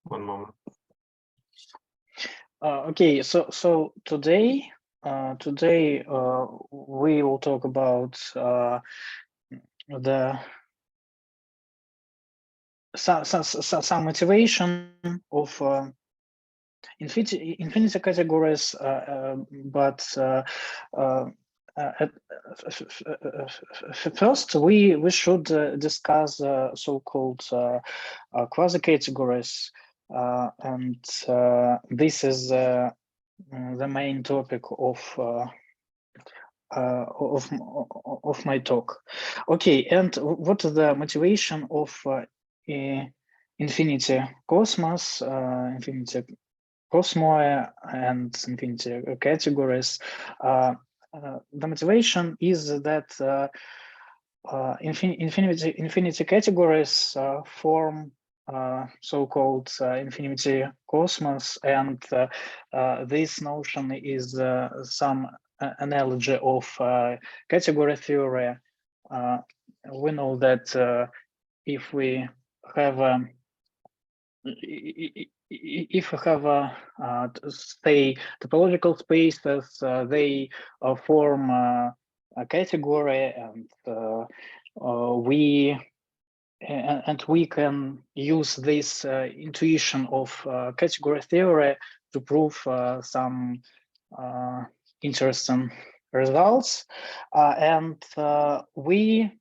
One moment. Okay, so today we will talk about some motivation of infinity categories, but first we should discuss so-called quasi-categories, and this is the main topic of my talk. Okay, and what is the motivation of infinity cosmos, infinity cosmoi, and infinity categories? The motivation is that infinity categories form so-called infinity cosmos, and this notion is some analogy of category theory. We know that if we have say topological spaces, they form a category, and we can use this intuition of category theory to prove some interesting results, and we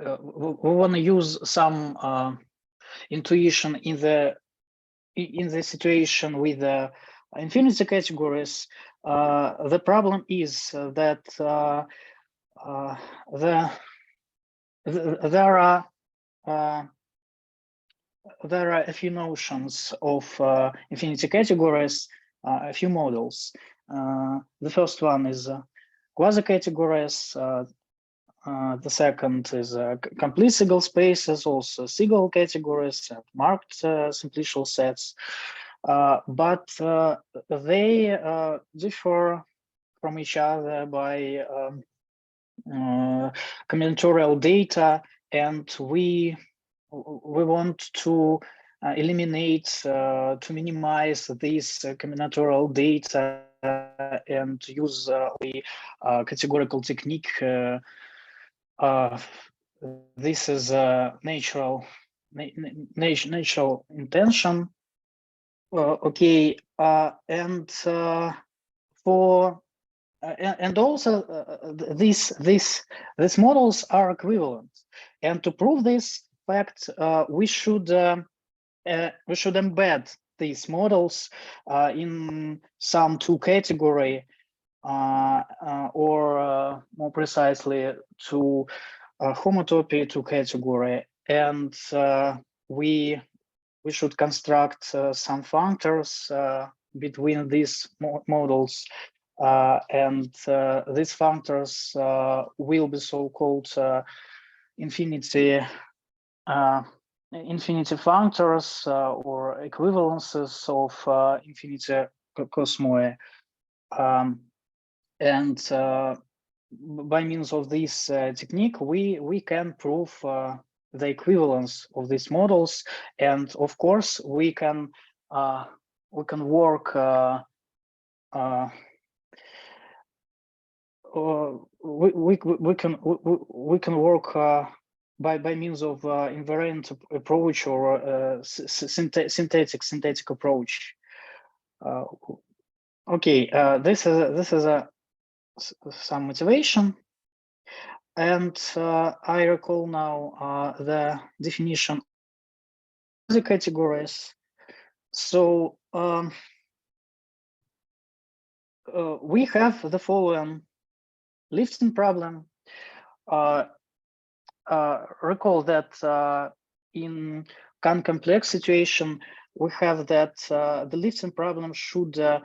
wanna use some intuition in the situation with the infinity categories. The problem is that there are a few notions of infinity categories, a few models. The first one is quasi-categories. The second is complete single spaces, also single categories, and marked simplicial sets. But they differ from each other by combinatorial data, and we want to eliminate, to minimize this combinatorial data and use the categorical technique. This is a natural intention. Okay, and for and also these models are equivalent, and to prove this fact, we should embed these models in some two category, or more precisely to homotopy to category, and we should construct some functors between these models, and these functors will be so-called infinity functors or equivalences of infinity cosmoi, and by means of this technique, we can prove the equivalence of these models, and of course we can work we can work by means of invariant approach or synthetic approach. Okay, this is some motivation, and I recall now the definition of the categories. So we have the following lifting problem. Recall that in complex situation, we have that the lifting problem should have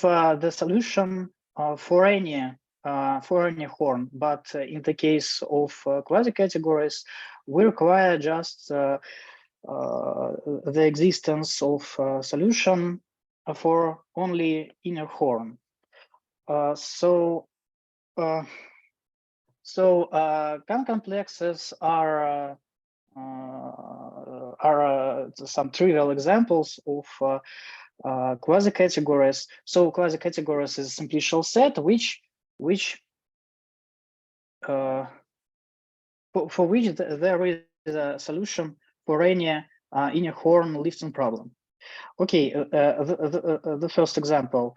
the solution for any horn, but in the case of quasi-categories, we require just the existence of solution for only inner horn. So So complexes are some trivial examples of quasi-categories. So quasi-categories is a simplicial set which for which there is a solution for any inner horn lifting problem. Okay, the first example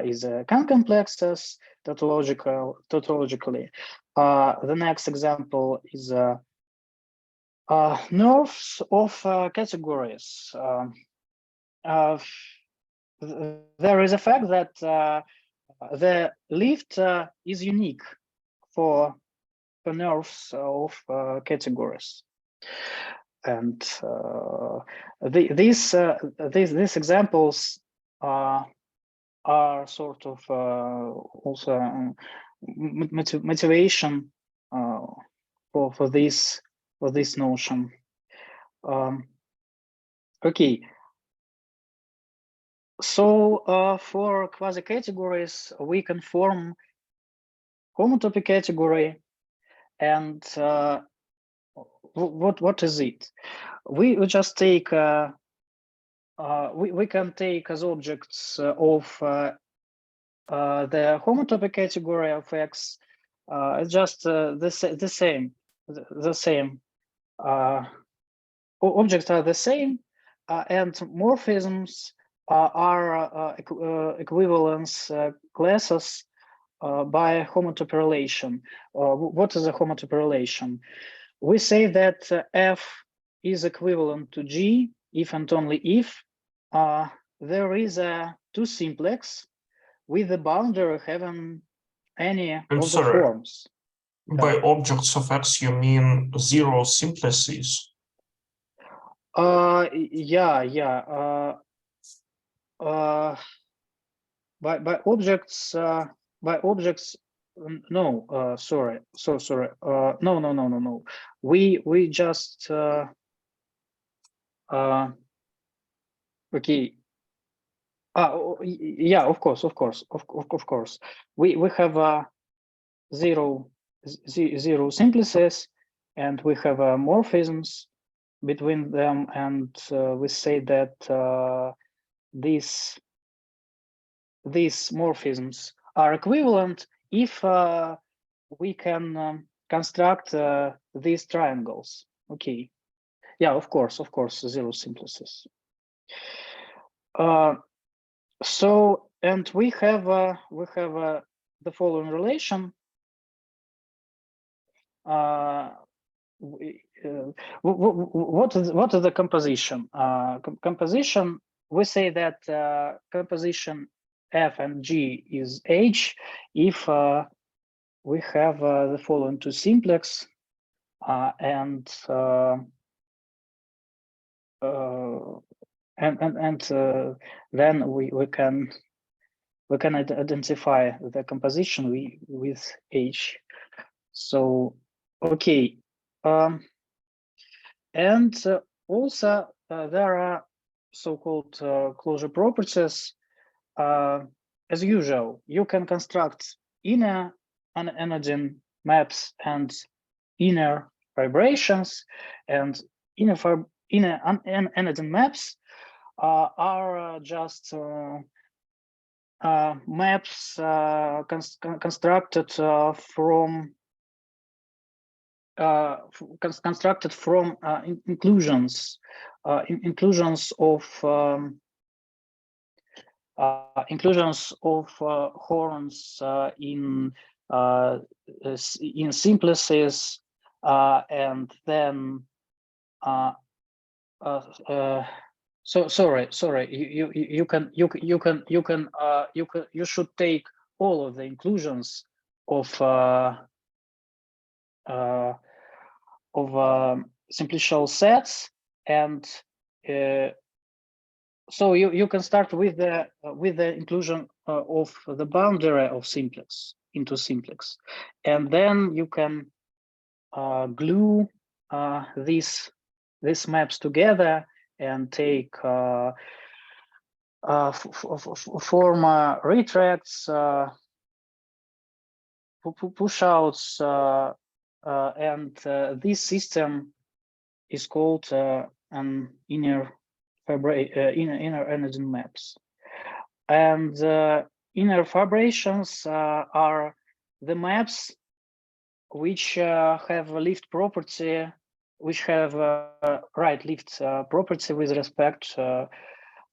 is complexes tautologically. The next example is nerves of categories. There is a fact that the lift is unique for nerves of categories, and these examples are sort of also motivation for this notion. Okay. So for quasi-categories, we can form homotopy category, and what is it? We just take we can take as objects of the homotopy category of X just the same. Objects are the same, and morphisms are equivalence classes by homotopy relation. What is a homotopy relation? We say that F is equivalent to G if and only if there is a two simplex with the boundary having any of the forms. By objects of X, you mean zero simplices? Yeah. By objects. No. Sorry. No. We just. Okay. Yeah. Of course. We have zero simplices, and we have morphisms between them, and we say that these morphisms are equivalent if we can construct these triangles. Okay. Yeah, of course, zero simplices. So, and we have the following relation. What is the composition? Composition. We say that composition F and G is H if we have the following two simplex, and then we can identify the composition with H. So okay, and also there are so-called closure properties. As usual, you can construct inner anodine maps and inner vibrations, and inner anodine maps are just maps constructed from inclusions of horns in simplices, and then so sorry, you should take all of the inclusions of simplicial sets, and so you can start with the inclusion of the boundary of simplex into simplex, and then you can glue these maps together and take form retracts push-outs, and this system is called an inner energy maps. And inner fibrations are the maps which have a lift property, which have right lift property with respect to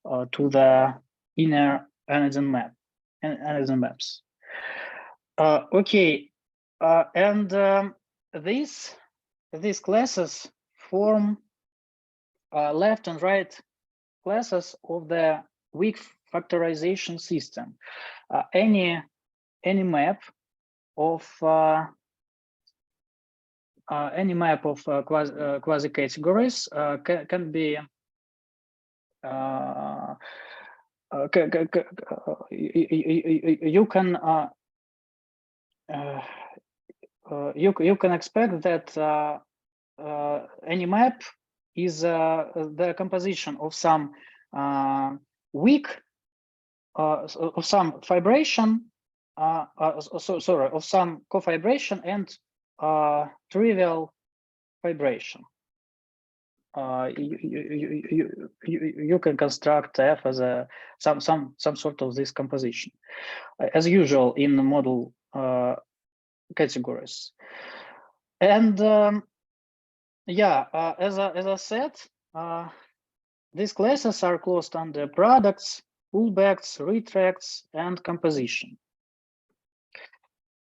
the inner energy map and energy maps. Okay, and these classes form left and right classes of the weak factorization system. Any map of quasi-categories can be you can expect that any map is the composition of some weak of some fibration of some cofibration and trivial vibration. You can construct F as a some sort of this composition, as usual in the model categories. And yeah, as I said, these classes are closed under products, pullbacks, retracts, and composition.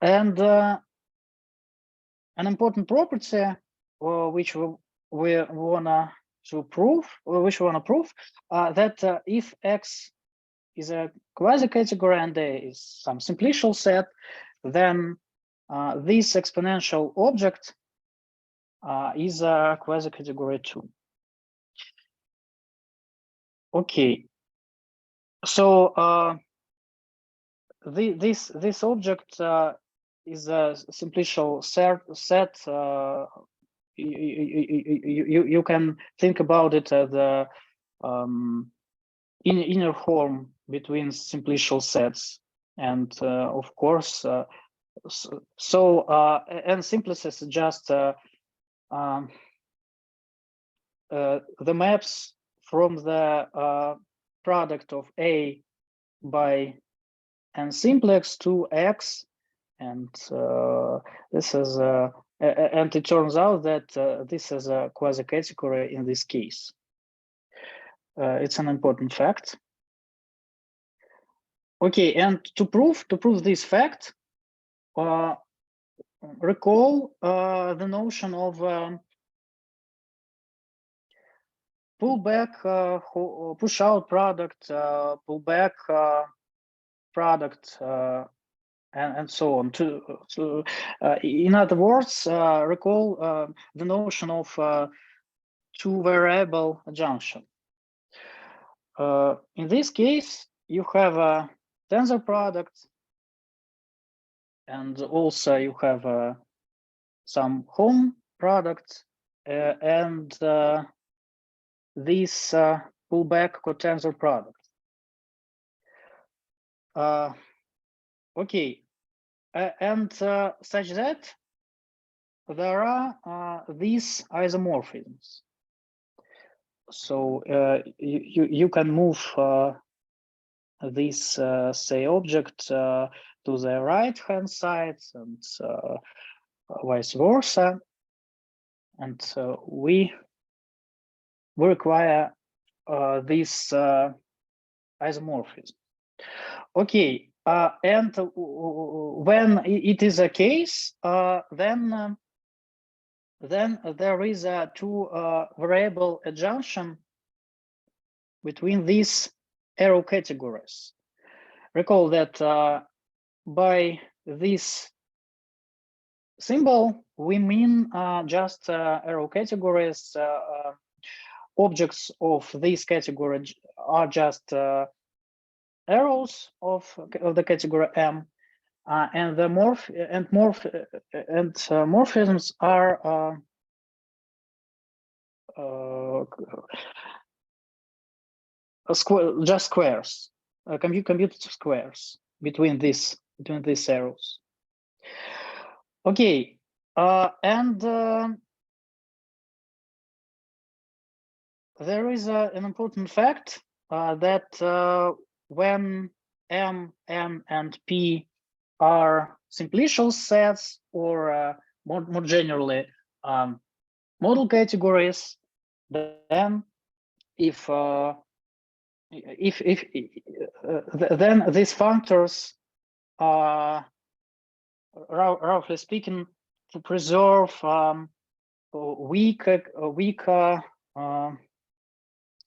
And an important property which we wanna prove that if X is a quasi-category and there is some simplicial set, then this exponential object is a quasi-category 2. Okay, so this object is a simplicial set. You can think about it as the inner form between simplicial sets, and of course, and simplices just the maps from the product of A by n simplex to X, and this is and it turns out that this is a quasi-category in this case. It's an important fact. Okay, and to prove this fact, recall the notion of pullback, push-out product, pullback product, and so on. In other words, recall the notion of two-variable junction. In this case, you have a tensor product, and also you have some home product, and this pullback cotensor product. Okay, and such that there are these isomorphisms. So you can move this say object to the right hand side and vice versa, and we require this isomorphism. Okay, and when it is a case, then there is a two variable adjunction between these arrow categories. Recall that by this symbol we mean just arrow categories. Objects of this category are just arrows of the category M, and the morphisms are just squares, computed squares between these arrows. Okay, and there is an important fact that when M, N, and P are simplicial sets, or more generally model categories, then if then these functors are, roughly speaking, to preserve weak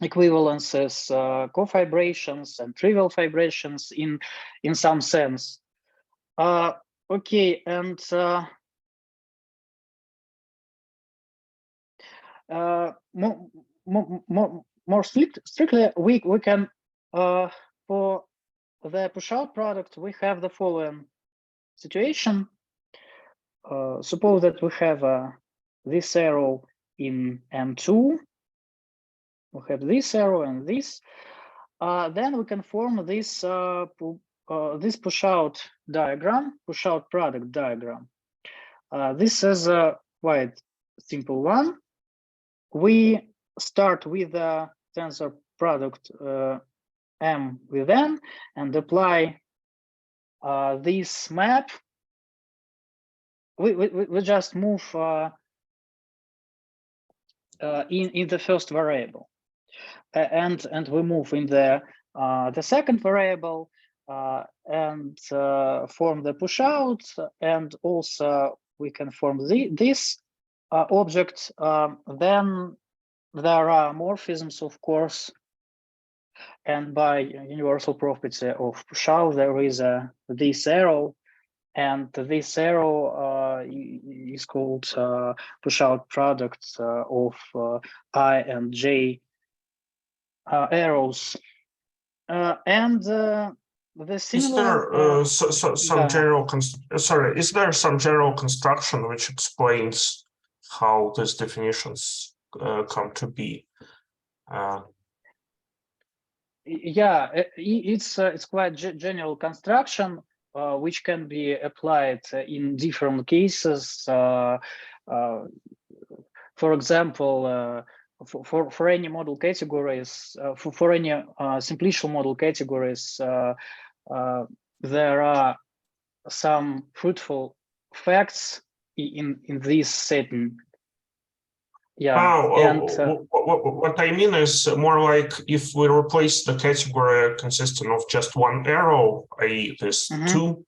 equivalences, cofibrations and trivial fibrations in some sense. Okay, and more strictly, we can for the push-out product, we have the following situation. Suppose that we have this arrow in M2, we have this arrow and this. Then we can form this this push-out diagram, push-out product diagram. This is a quite simple one. We start with the tensor product M with N and apply this map. We just move in the first variable, and we move in the second variable and form the push out, and also we can form this object. Then there are morphisms, of course, and by universal property of push out, there is this arrow, and this arrow is called push out product of I and J arrows. And the similar, is there some general is there some general construction which explains how these definitions come to be? Yeah, it's quite general construction which can be applied in different cases. For example, for any model categories, for any simplicial model categories, there are some fruitful facts in this setting. Yeah, what I mean is more like if we replace the category consisting of just one arrow, i.e. this two,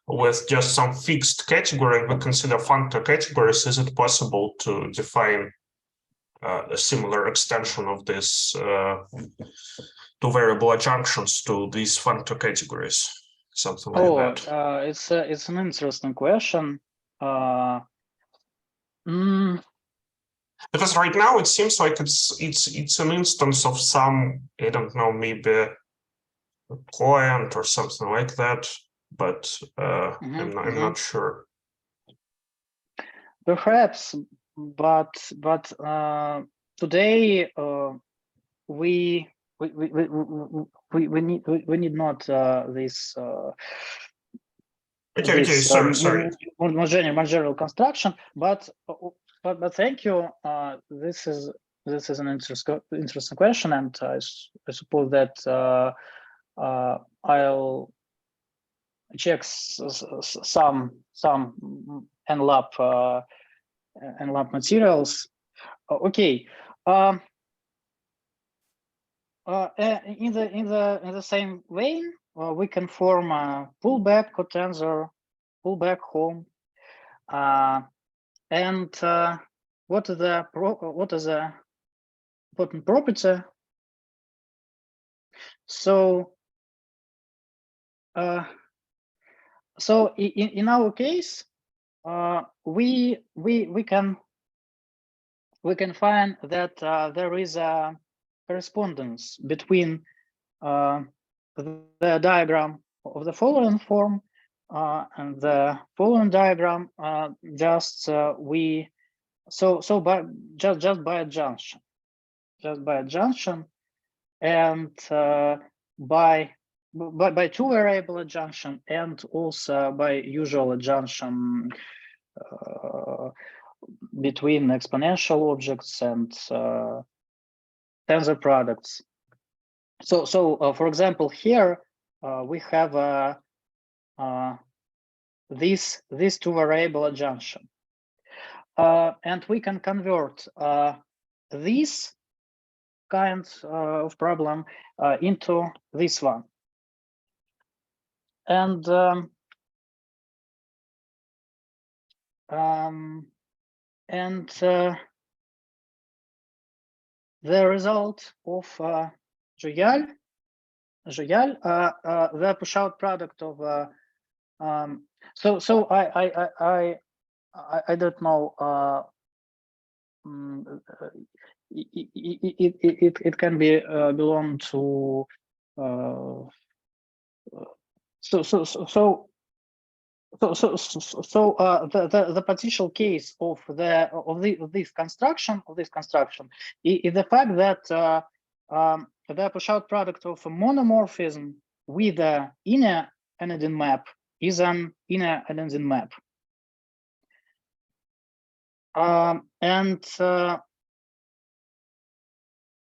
with just some fixed category, and we consider functor categories, is it possible to define a similar extension of this to variable adjunctions to these functor categories? Something like that. It's an interesting question. Because right now it seems like it's an instance of some, I don't know, maybe a client or something like that, but I'm not sure. Perhaps, but today we need not this. Okay, sorry. More general construction, but thank you. This is an interesting question, and I suppose that I'll check some NLab materials. Okay. In the same vein, we can form a pullback cotensor, pullback home, and what is the important property? So in our case, we can find that there is a correspondence between the diagram of the following form and the following diagram. Just by adjunction, and by two variable adjunction, and also by usual adjunction between exponential objects and tensor products. So for example, here we have this two variable adjunction, and we can convert this kind of problem into this one. And the result of Riehl, the push-out product of so I don't know. It can be belong to the potential case of this construction is the fact that the push-out product of a monomorphism with the inner Anodin map is an inner Anodin map. And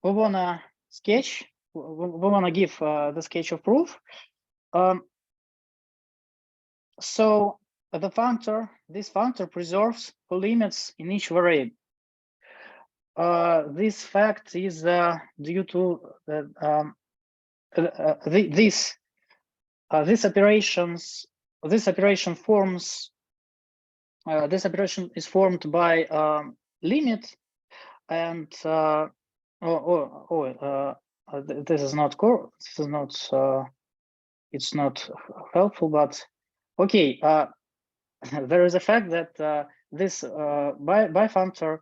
we wanna sketch. We wanna give the sketch of proof. So the functor, this functor preserves colimits in each variable. This fact is due to this operation is formed by limit, and this is not core. This is not. It's not helpful, but okay. There is a fact that this bifunctor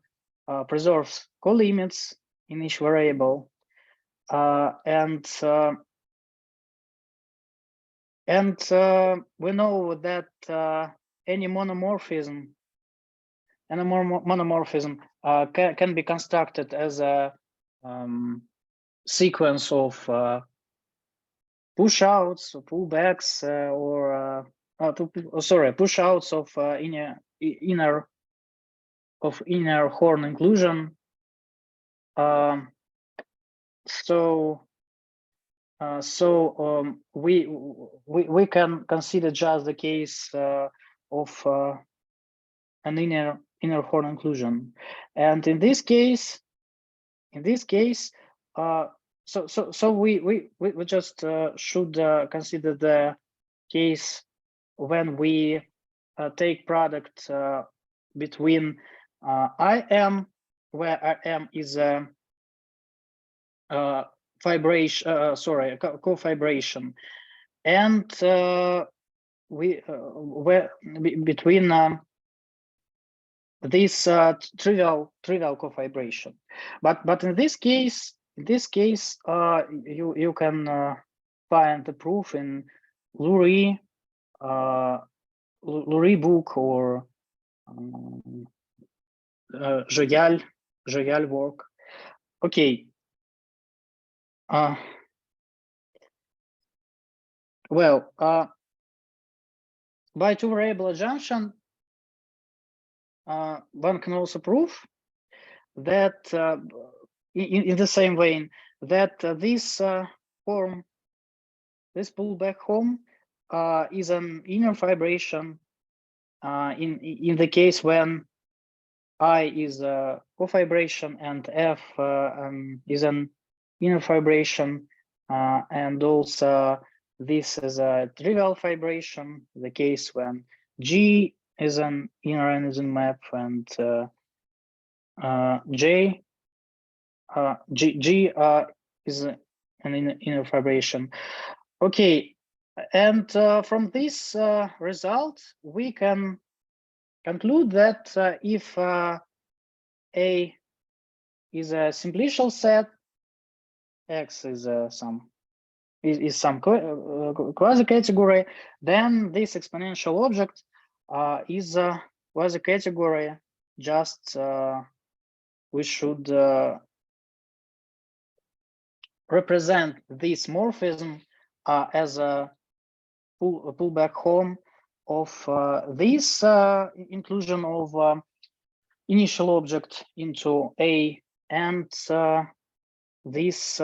preserves colimits in each variable, and we know that any monomorphism can be constructed as a sequence of push-outs, or pullbacks, push-outs of inner horn inclusion. We can consider just the case of an inner horn inclusion, and in this case, so we just should consider the case when we take product between IM, where IM is a co-fibration, and where between this trivial co-fibration. But in this case, you can find the proof in Lurie book or Riehl work. Okay. Well, by two variable adjunction, one can also prove that in the same vein that this form, this pullback home, is an inner fibration in the case when I is a co-fibration and F is an inner fibration, and also this is a trivial fibration, the case when G is an inner Anodin map, and G is an inner fibration. Okay, and from this result, we can conclude that if A is a simplicial set, X is some quasi-category, then this exponential object is a quasi-category. Just we should represent this morphism as a pullback home of this inclusion of initial object into A and this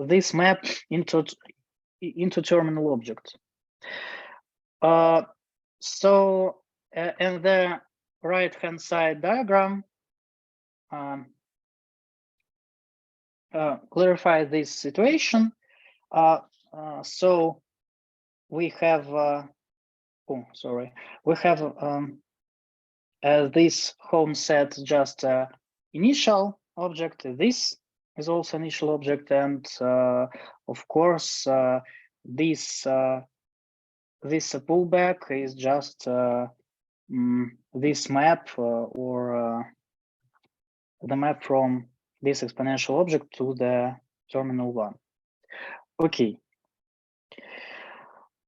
this map into terminal object. So in the right-hand side diagram, clarify this situation. So we have, we have this home set just initial object. This is also initial object, and of course this this pullback is just this map or the map from this exponential object to the terminal one. Okay.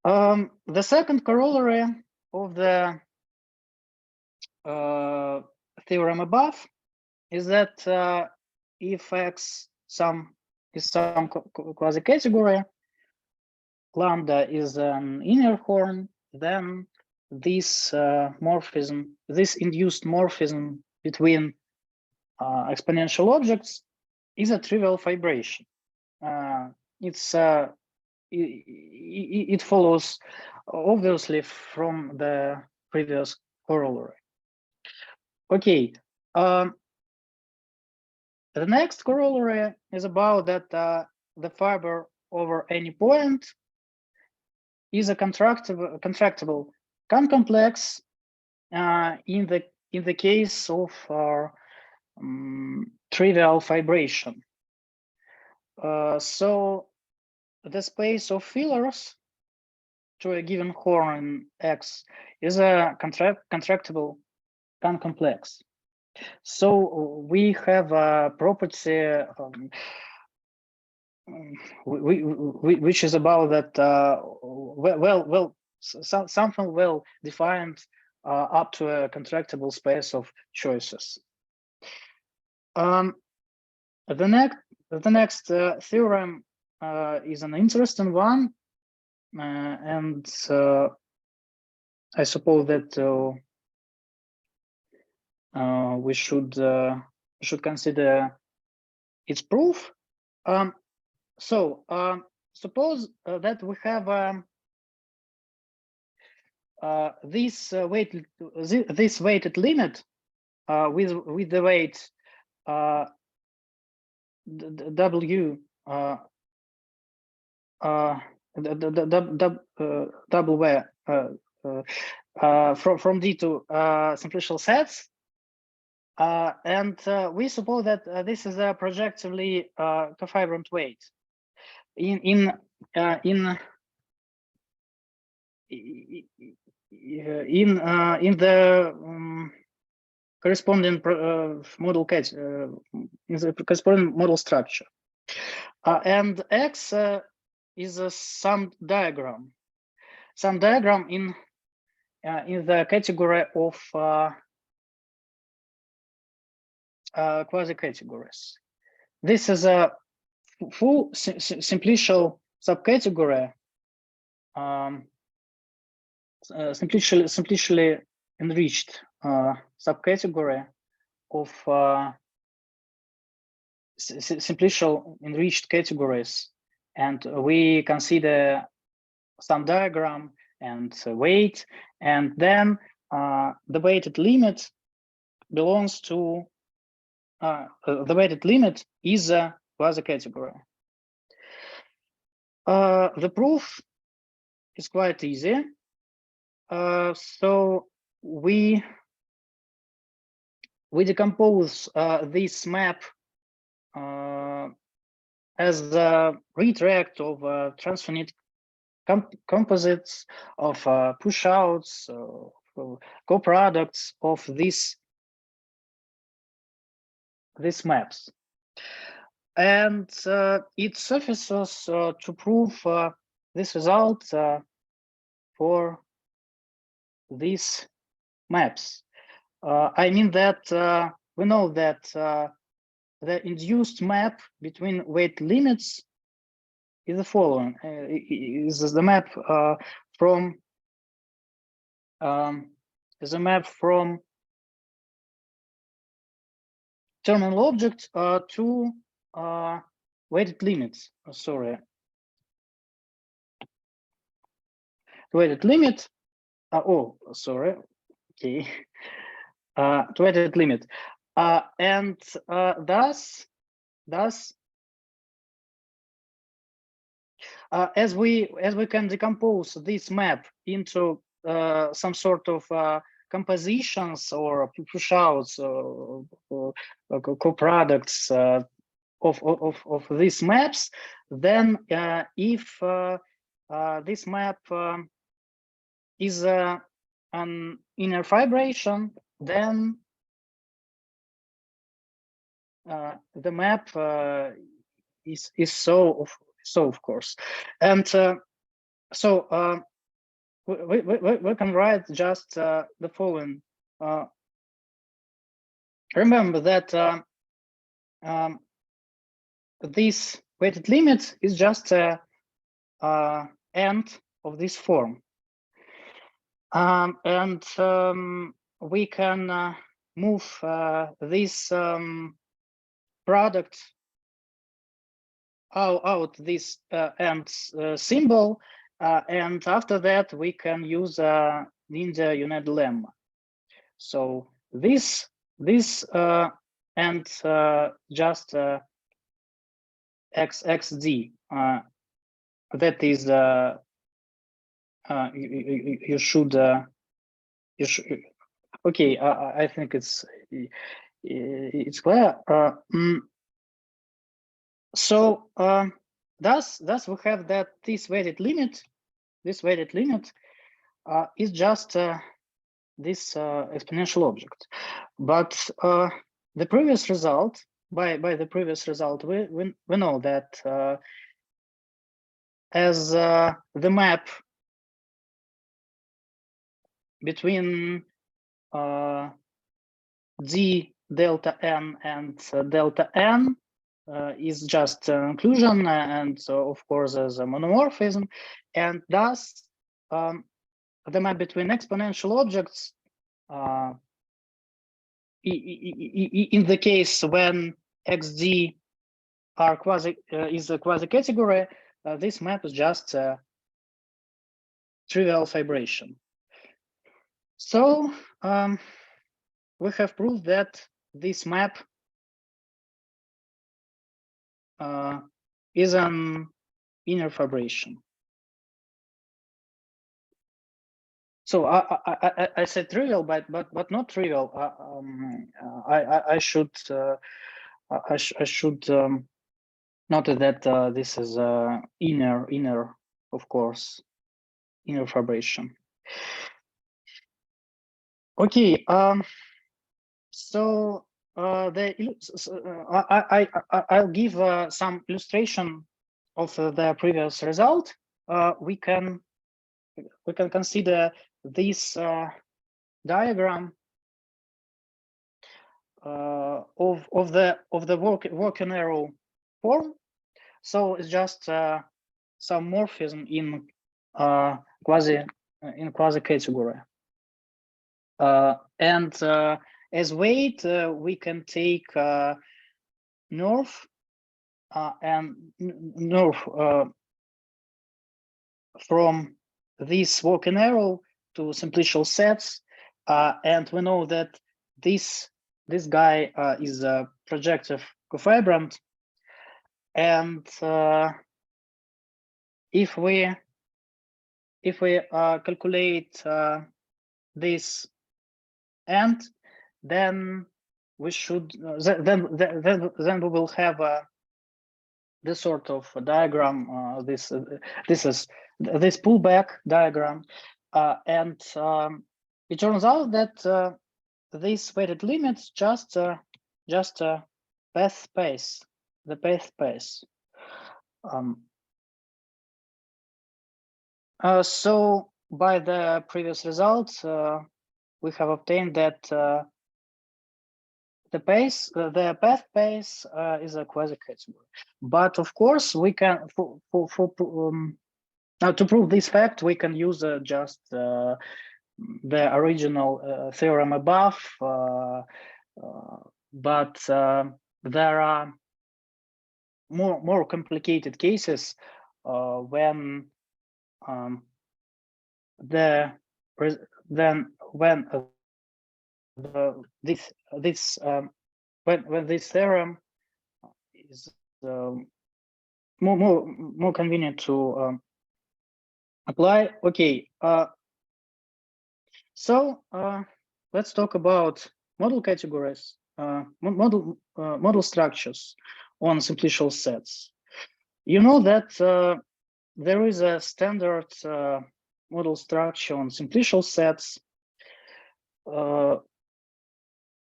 The second corollary of the theorem above is that if X is some quasi-category, lambda is an inner horn, then this morphism, this induced morphism between exponential objects is a trivial fibration. It follows obviously from the previous corollary. Okay, the next corollary is about that the fiber over any point is a contractible concomplex in the case of trivial fibration. So the space of fillers to a given horn X is a contractible concomplex. So we have a property which is about that something well defined up to a contractible space of choices. The next theorem is an interesting one, and I suppose that we should consider its proof. Suppose that we have this weighted limit with the weight W from D to simplicial sets, and we suppose that this is a projectively cofibrant weight in the corresponding model in the corresponding model structure, and X is some diagram in the category of quasi-categories. This is a full simplicial subcategory, simplicially enriched subcategory of simplicial enriched categories, and we consider some diagram and weight, and then the weighted limit belongs to the weighted limit is a quasi-category. The proof is quite easy. So we decompose this map as a retract of transfinite composites of push-outs, co-products of these maps, and it suffices to prove this result for these maps. I mean that we know that the induced map between weight limits is the following: is the map from terminal object to weighted limits. Sorry, weighted limit. Oh, sorry. Okay. To weighted limit, and thus as we can decompose this map into some sort of compositions or push-outs or co-products of these maps, then if this map is an inner fibration, then the map is so of course, and so we can write just the following. Remember that this weighted limit is just a end of this form, and we can move this product out this end symbol, and after that we can use Ninja unit lemma. So this and just xxd, that is you should okay, I think it's clear. So thus we have that this weighted limit is just this exponential object. But the previous result, by the previous result, we know that as the map between d delta n and delta n is just inclusion, and of course as a monomorphism, and thus the map between exponential objects in the case when xd are is a quasi-category, this map is just a trivial fibration. So we have proved that this map is an inner fibration. So I said trivial, but not trivial. I should note that this is inner, of course, inner fibration. Okay. So I'll give some illustration of the previous result. We can consider this diagram of the working arrow form. So it's just some morphism in quasi-category, and as weight we can take north and north from this working arrow to simplicial sets, and we know that this guy is a projective cofibrant, and if we calculate this end, then we should then we will have this sort of diagram. This pullback diagram, and it turns out that this weighted limit just a path space, the path space. So by the previous result, we have obtained that the path pace is a quasi-category. But of course, we can now to prove this fact, we can use just the original theorem above, but there are more complicated cases when when this theorem is more convenient to apply. Okay, so let's talk about model categories, model structures on simplicial sets. You know that there is a standard model structure on simplicial sets.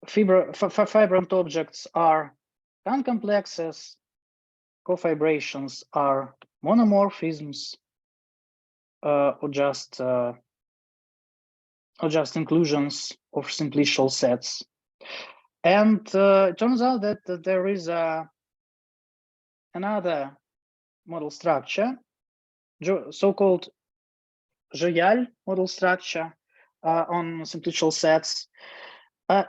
Fibrant objects are concomplexes, cofibrations are monomorphisms, or just inclusions of simplicial sets. And it turns out that there is another model structure, so-called Riehl model structure on simplicial sets. To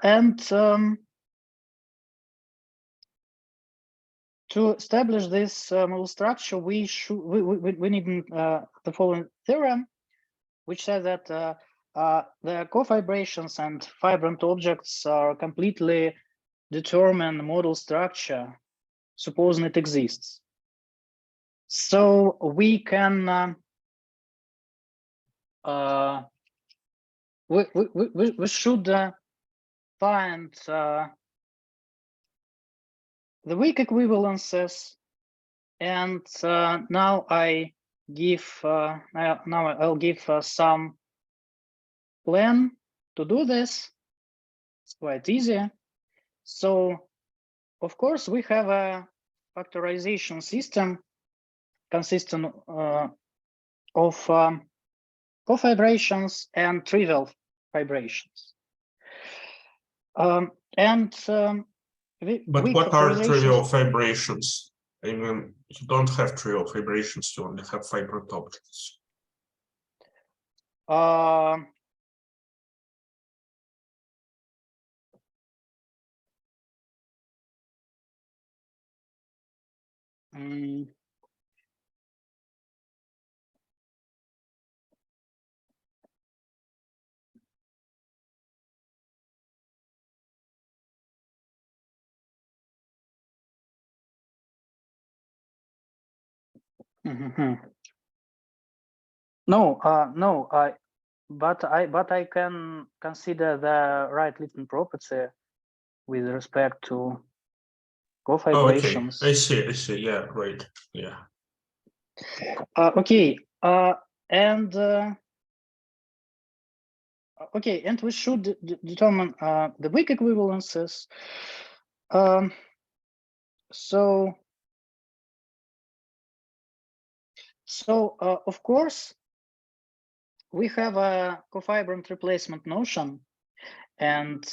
establish this model structure, we need the following theorem, which says that the cofibrations and fibrant objects are completely determined model structure, supposing it exists. So we can we should find the weak equivalences, and now I'll give some plan to do this. It's quite easy. So of course we have a factorization system consisting of cofibrations and trivial fibrations. But what are trivial fibrations? I mean, you don't have trivial fibrations, you only have fibrant objects. But I can consider the right-Litten property with respect to cofibrations. Oh, okay, I see. Yeah, right. Yeah. Okay, and we should determine the weak equivalences. So of course, we have a cofibrant replacement notion, and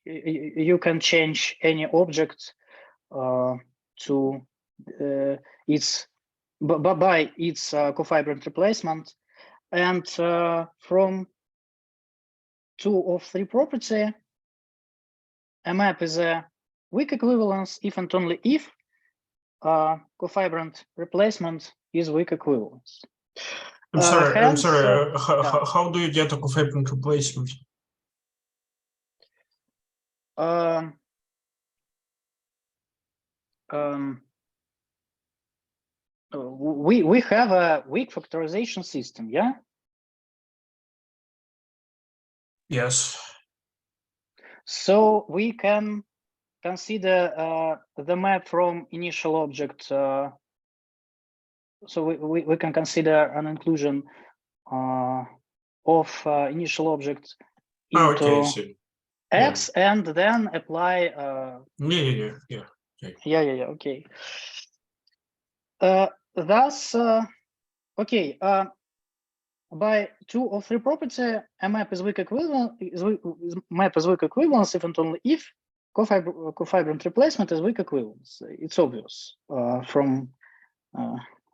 you can change any object to its by its cofibrant replacement, and from 2 of 3 property, a map is a weak equivalence if and only if cofibrant replacement is weak equivalence. I'm sorry. How do you get a cofibrant replacement? We have a weak factorization system, yeah? Yes. So we can consider the map from initial object. So we can consider an inclusion of initial object into X, and then apply. Yeah. Okay. Thus, okay. by two or three property, a map is weak equivalent. Map is weak equivalence if and only if cofibrant replacement is weak equivalence. It's obvious from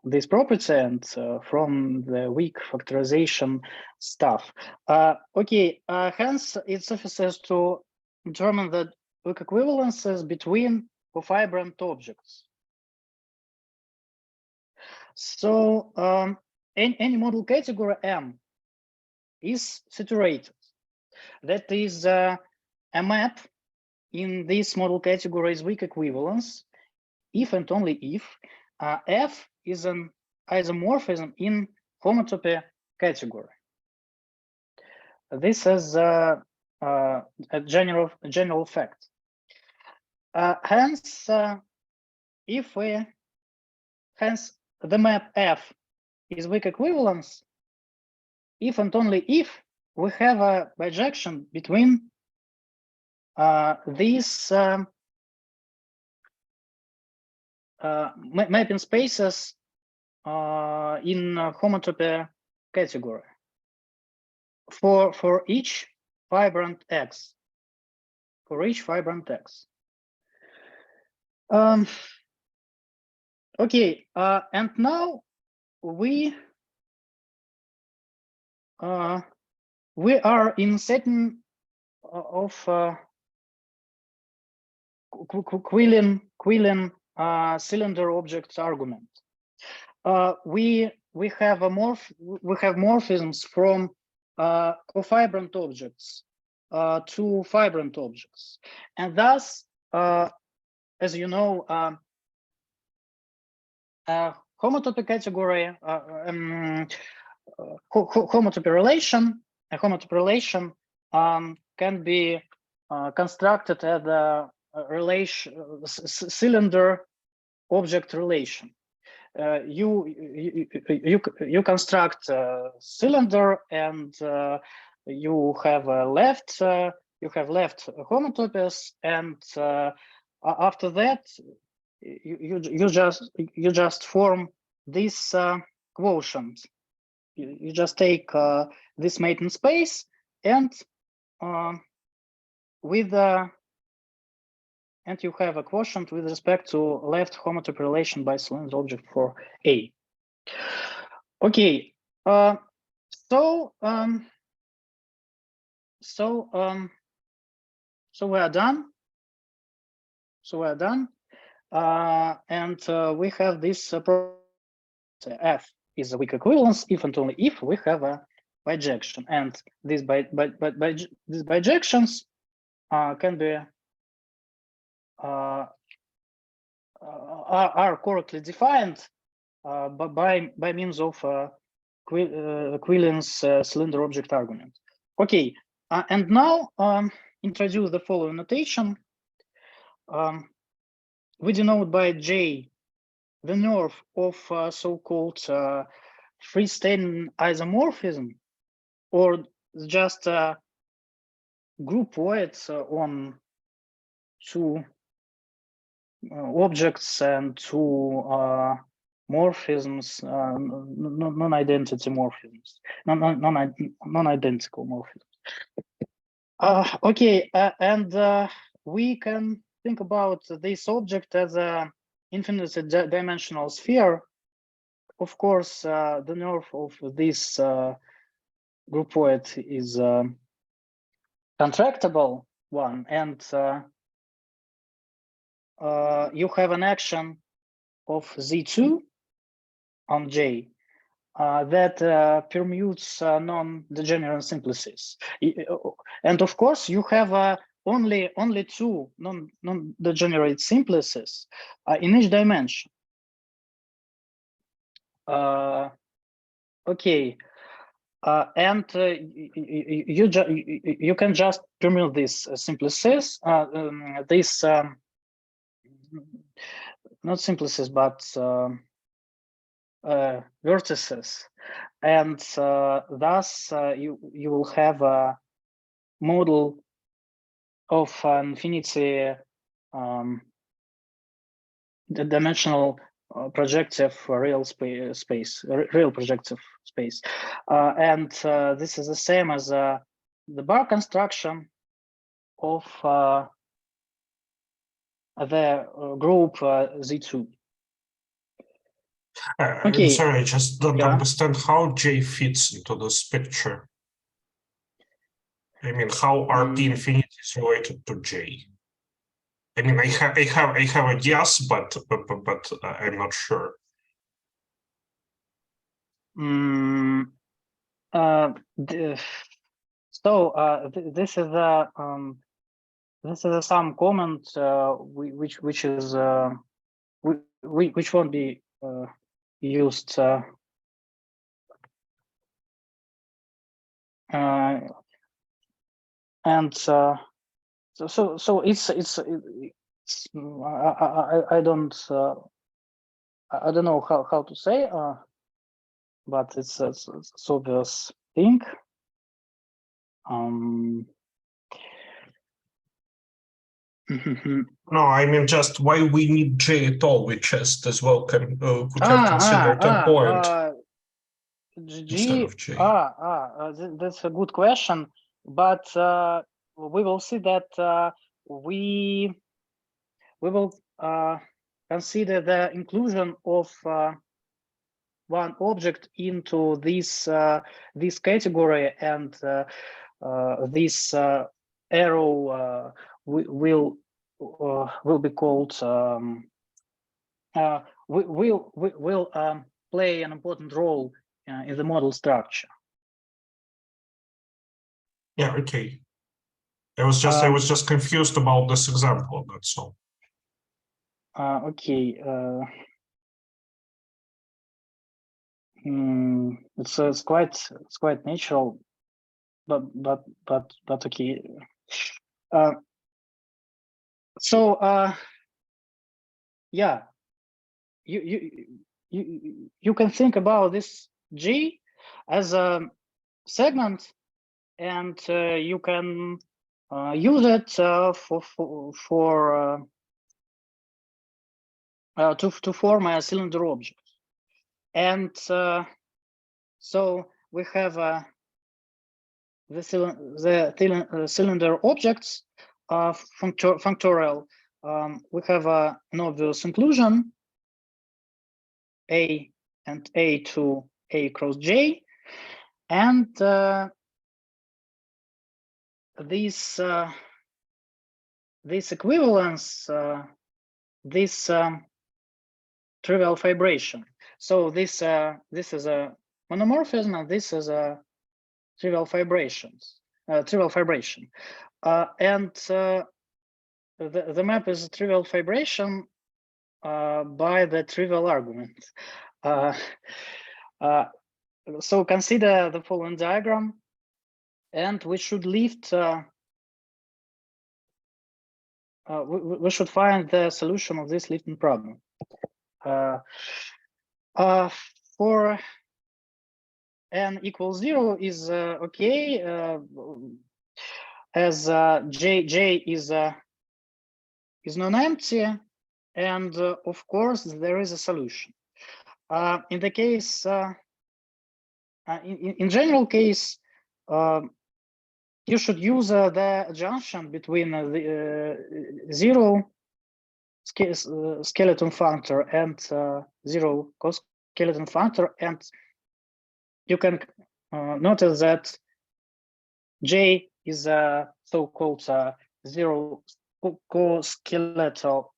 this property and from the weak factorization stuff. Okay, hence it suffices to determine the weak equivalences between cofibrant objects. So any model category M is saturated. That is a map in this model category is weak equivalence if and only if F is an isomorphism in homotopy category. This is a general fact. Hence, hence the map F is weak equivalence if and only if we have a bijection between these mapping spaces in homotopy category for each fibrant X. For each fibrant X. Okay, and now we are in setting of Quillen cylinder objects argument. We have morphisms from cofibrant objects to fibrant objects, and thus, as you know, homotopy category, homotopy relation can be constructed as a cylinder object relation. You construct a cylinder and you have left homotopies, and after that you just form this quotient. You just take this mating space and and you have a quotient with respect to left homotopy relation by cylinder object for A. Okay, so we are done. And we have this F is a weak equivalence if and only if we have a bijection, and these bijections can be are correctly defined by means of Quillen's cylinder object argument. Okay, and now introduce the following notation. We denote by J the nerve of so-called freestanding isomorphism, or just group weights on two objects and two morphisms, non-identity morphisms, non-identical morphisms. Okay, and we can think about this object as a infinite dimensional sphere. Of course, the nerve of this groupoid is contractible one, and you have an action of Z2 on J that permutes non-degenerate simplices. And of course, you have only two non-degenerate simplices in each dimension. Okay, and you can just permute these simplices, not simplices, but vertices, and thus you will have a model of infinity the dimensional projective real space, real projective space, and this is the same as the bar construction of the group Z2. I'm sorry, I just don't understand how J fits into this picture. I mean, how RP infinity is related to J? I mean, I have a guess, but I'm not sure. This is some comment which is which won't be used and so it's I don't know how to say, but it's obvious thing. No, I mean just why we need J at all. We just as well could have considered a point instead of J. That's a good question, but we will see that we will consider the inclusion of one object into this this category, and this arrow will be called will play an important role in the model structure. Yeah, okay. I was just confused about this example. That's all. Okay. It's quite natural, but okay. So yeah, you can think about this G as a segment, and you can use it to form a cylinder object. And so we have the cylinder objects functorial. We have an obvious inclusion A and A to A cross J, and this equivalence, this trivial fibration. So this is a monomorphism, and this is a trivial fibration. And the map is a trivial fibration by the trivial argument. So consider the following diagram, and we should lift. We should find the solution of this lifting problem. For n equals 0 is okay, as J is non-empty, and of course there is a solution. In the case, in general case, you should use the junction between the 0 skeleton functor and 0 cos-skeleton functor, and you can notice that J is a so-called 0 co-skeletal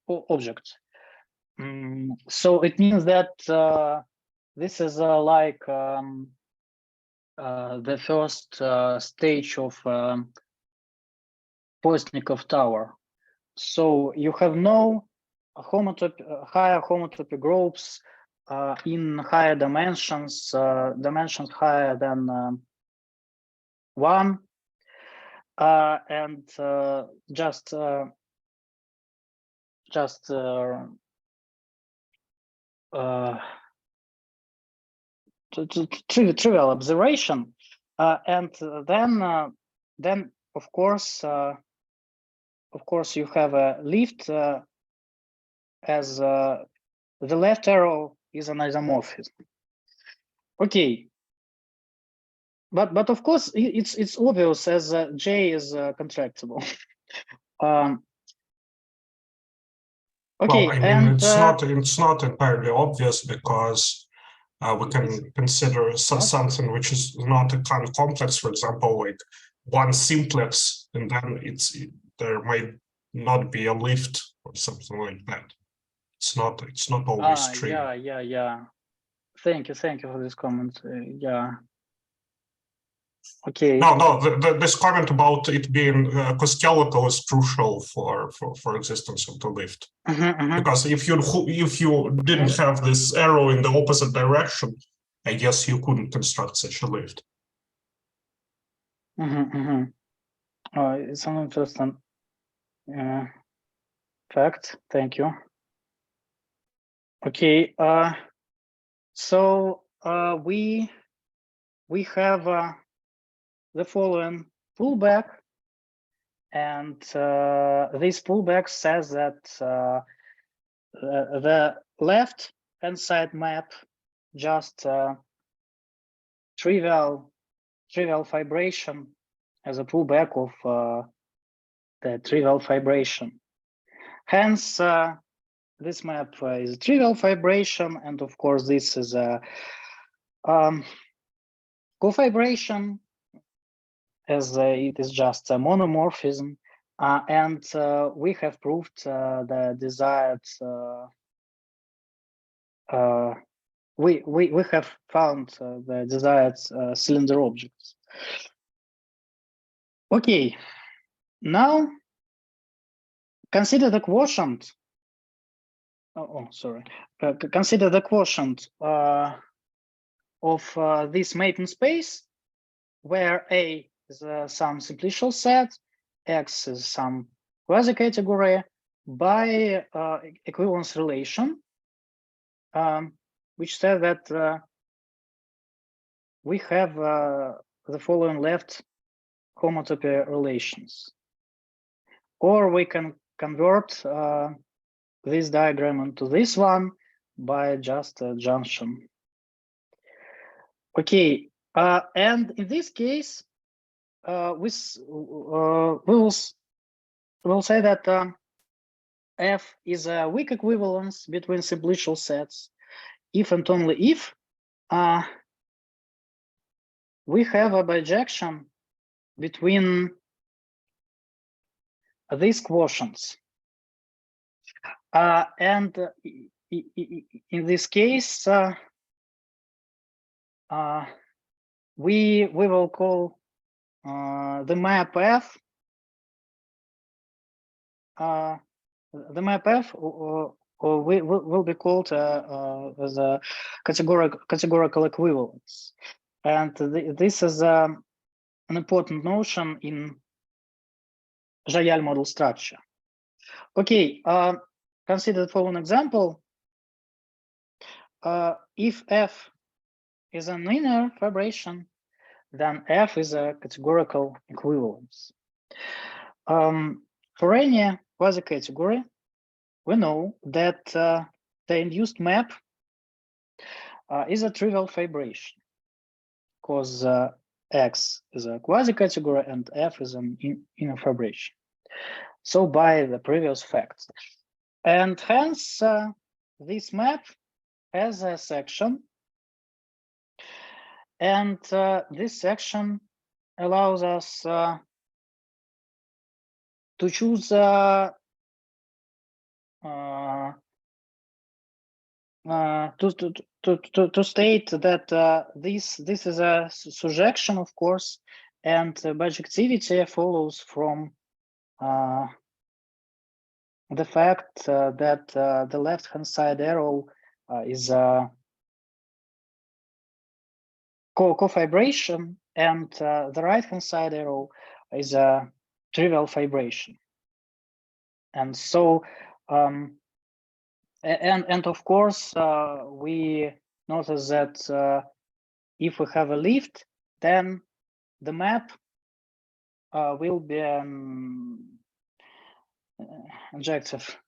object. So it means that this is like the first stage of Postnikov tower. So you have no higher homotopy groups in higher dimensions, dimensions higher than 1, and just trivial observation, and then of course you have a lift as the left arrow is an isomorphism. Okay, but of course it's obvious as J is contractible. Okay, well, I mean, it's not entirely obvious because we can consider something which is not a kind of complex, for example, like one simplex, and then there might not be a lift or something like that. It's not always true. Yeah. Thank you for this comment. Yeah. Okay. No, this comment about it being cosmological is crucial for existence of the lift. Because if you didn't have this arrow in the opposite direction, I guess you couldn't construct such a lift. It's an interesting fact. Thank you. Okay. So we have the following pullback, and this pullback says that the left hand side map just trivial fibration as a pullback of the trivial fibration. Hence, this map is a trivial fibration, and of course, this is a cofibration, as it is just a monomorphism, and we have proved the desired. We have found the desired cylinder objects. Okay, now consider the quotient. Consider the quotient of this mapping space, where A is some simplicial set, X is some quasi-category, by equivalence relation, which says that we have the following left homotopy relations. Or we can convert this diagram into this one by just a junction. Okay, and in this case, we'll say that F is a weak equivalence between simplicial sets if and only if we have a bijection between these quotients. And in this case, we will call the map F will be called as a categorical equivalence, and this is an important notion in Riehl model structure. Okay, consider the following example. If F is an inner fibration, then F is a categorical equivalence. For any quasi-category, we know that the induced map is a trivial fibration, because X is a quasi-category and F is an inner fibration. So by the previous facts, and hence this map has a section, and this section allows us to choose to state that this is a surjection, of course, and bijectivity follows from the fact that the left-hand side arrow is a cofibration, and the right-hand side arrow is a trivial fibration. And so, and of course, we notice that if we have a lift, then the map will be injective.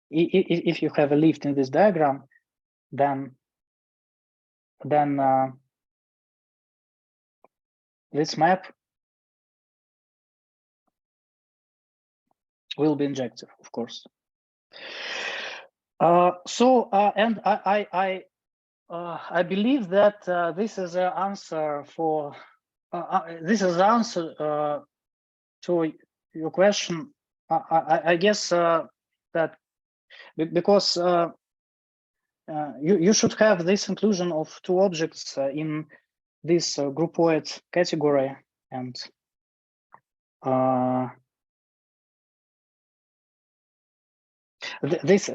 if you have a lift in this diagram, then this map will be injective, of course. And I believe that this is an answer for to your question. I guess that because you should have this inclusion of two objects in this groupoid category, and this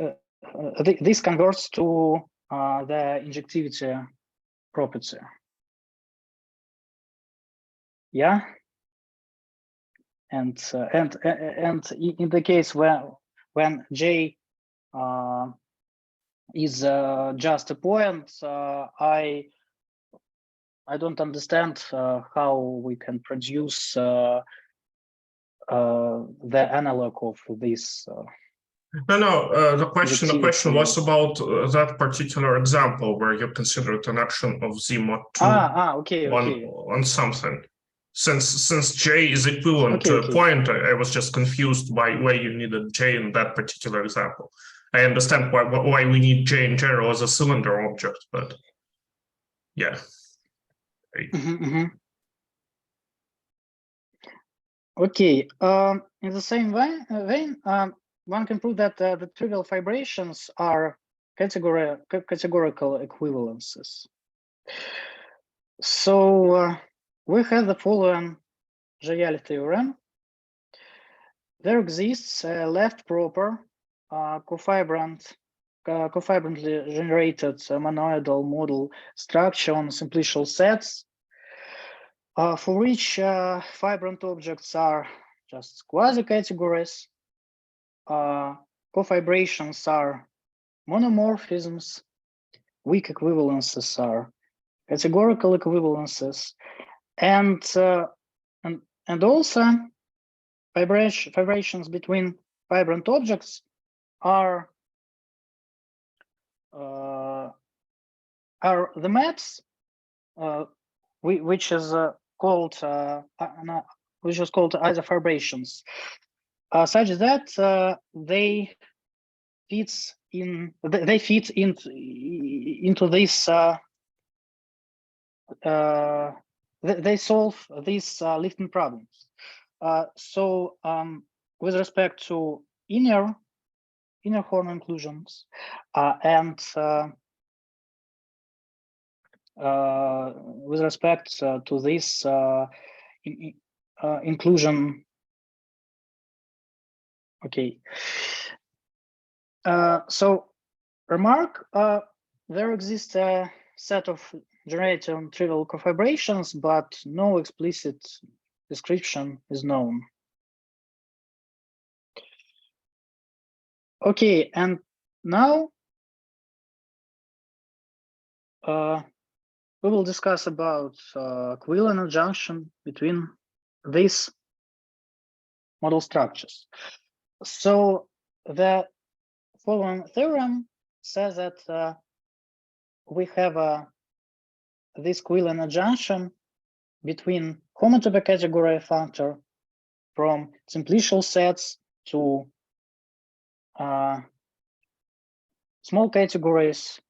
converts to the injectivity property. Yeah, and in the case when J is just a point, I don't understand how we can produce the analog of this. No. The question was about that particular example where you considered an action of Z mod 2 okay. on something. Since J is equivalent to a point, I was just confused by why you needed J in that particular example. I understand why we need J in general as a cylinder object, but yeah. Okay. In the same vein, one can prove that the trivial fibrations are categorical equivalences. So we have the following Riehl theorem. There exists a left proper cofibrantly generated monoidal model structure on simplicial sets for which fibrant objects are just quasi-categories. Cofibrations are monomorphisms. Weak equivalences are categorical equivalences, and also fibrations between fibrant objects are the maps which is called isofibrations, such that they fit into this. They solve these lifting problems. So with respect to inner horn inclusions and with respect to this inclusion, okay. So remark, there exists a set of generated on trivial cofibrations, but no explicit description is known. Okay, and now we will discuss about equivalent junction between these model structures. So the following theorem says that we have this equivalent junction between homotopy category functor from simplicial sets to small categories,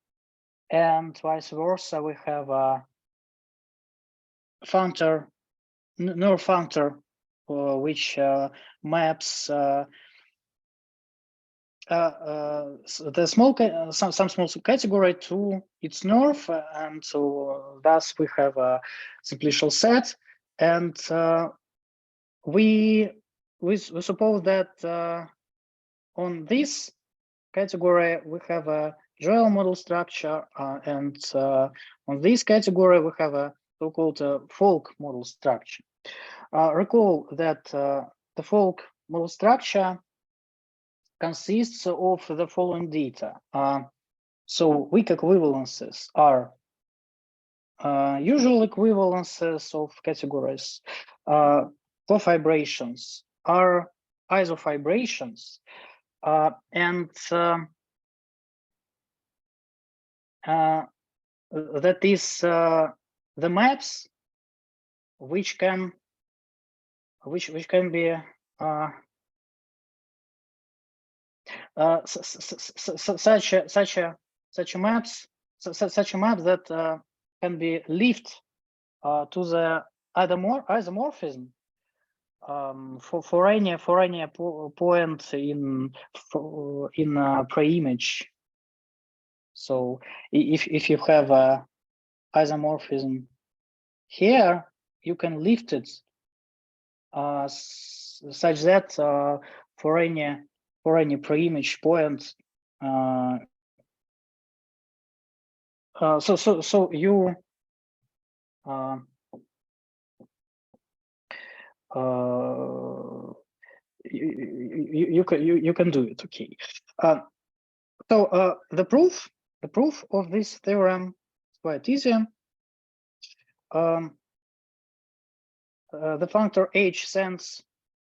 and vice versa. We have a functor, null functor, which maps the some small category to its north, and so thus we have a simplicial set, and we suppose that on this category we have a Riehl model structure, and on this category we have a so-called folk model structure. Recall that the folk model structure consists of the following data. So weak equivalences are usual equivalences of categories. Cofibrations are isofibrations. and that is the maps which can be such a map that can be linked to the isomorphism for any point in pre-image. So if you have a isomorphism here, you can lift it such that for any pre-image point, so you you can do it. Okay. So the proof of this theorem is quite easy. The functor H sends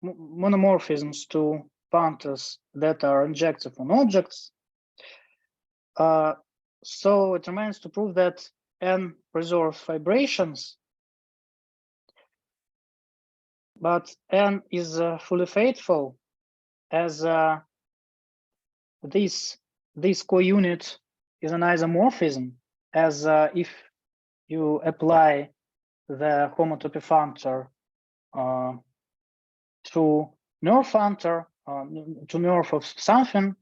monomorphisms to functors that are injective on objects. So it remains to prove that N preserves vibrations, but N is fully faithful, as this co-unit is an isomorphism, as if you apply the homotopy functor to nerve functor, to nerve of something,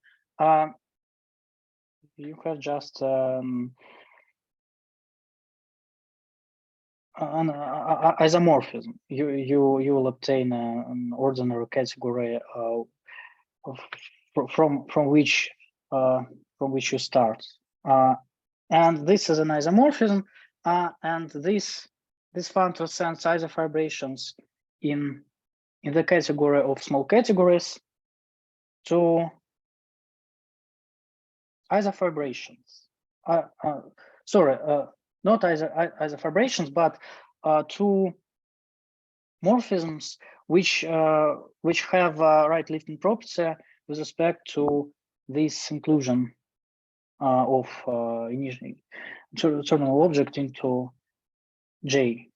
you have just an isomorphism. You will obtain an ordinary category from which you start, and this is an isomorphism, and this functor sends isofibrations in the category of small categories to isofibrations. Sorry, not isofibrations, but to morphisms which have right lifting property with respect to this inclusion of terminal object into J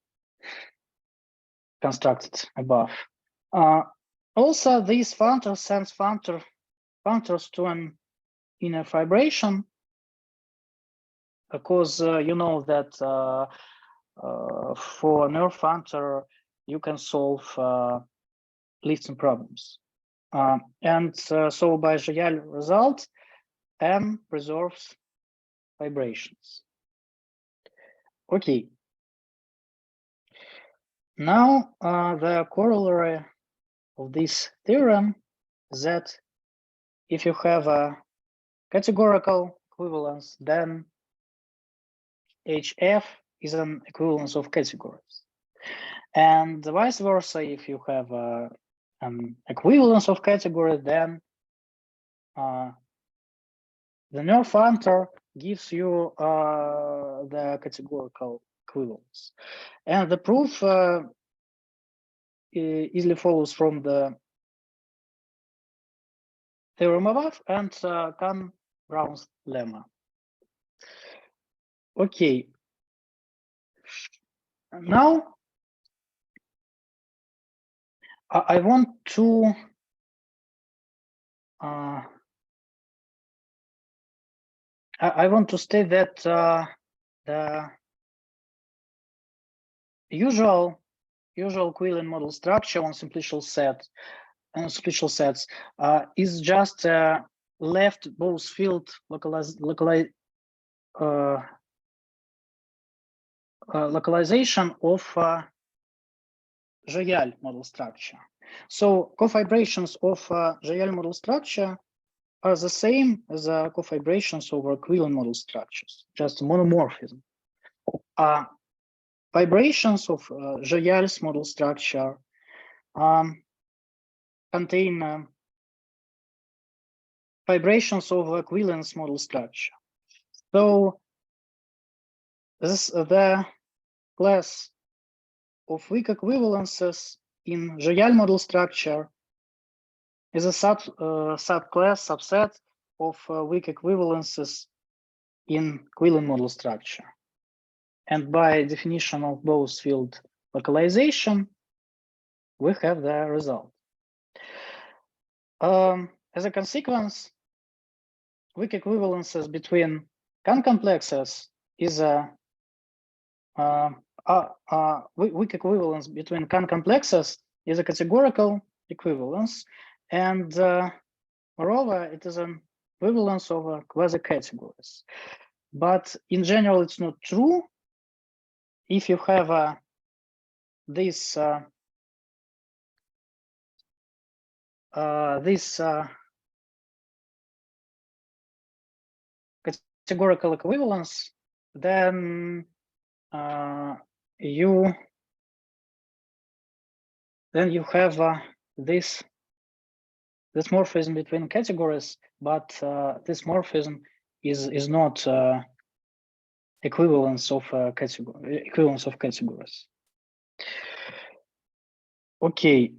constructed above. Also, these functors sends functors to an inner fibration, because you know that for a nerve functor you can solve lifting problems, and so by Riehl result, M preserves vibrations. Okay. Now the corollary of this theorem is that if you have a categorical equivalence, then HF is an equivalence of categories, and vice versa. If you have an equivalence of category, then the nerve functor gives you the categorical equivalence, and the proof easily follows from the theorem above and Kahn-Brown's lemma. Okay. Now I want to state that the usual Quillen model structure on simplicial sets is just left both field localization of Riehl model structure. So cofibrations of Riehl model structure are the same as cofibrations over Quillen model structures, just monomorphism. Vibrations of Riehl's model structure contain vibrations of Quillen's model structure. So the class of weak equivalences in Riehl model structure is a subclass subset of weak equivalences in Quillen model structure. And by definition of both field localization, we have the result. As a consequence, weak equivalences between concomplexes is a weak equivalence between concomplexes is a categorical equivalence, and moreover, it is an equivalence of quasi-categories. But in general, it's not true. If you have this categorical equivalence, then you have this morphism between categories, but this morphism is not equivalence of categories. Okay.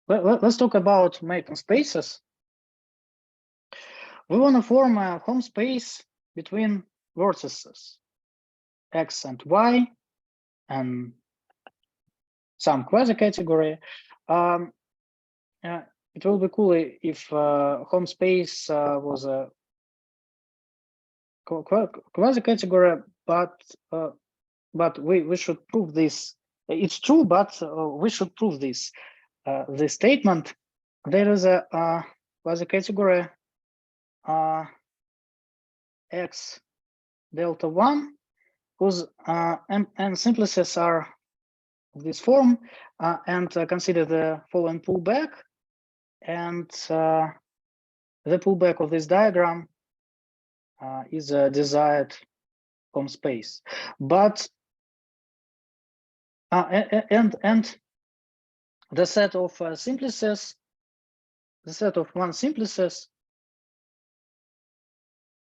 Let's talk about mapping spaces. We want to form a home space between vertices X and Y and some quasi-category. It will be cool if home space was a quasi-category, but we should prove this. It's true, but we should prove this. This statement. There is a quasi-category X delta 1 whose and simplices are of this form, and consider the following pullback, and the pullback of this diagram is a desired home space. But and the set of simplices, the set of one simplices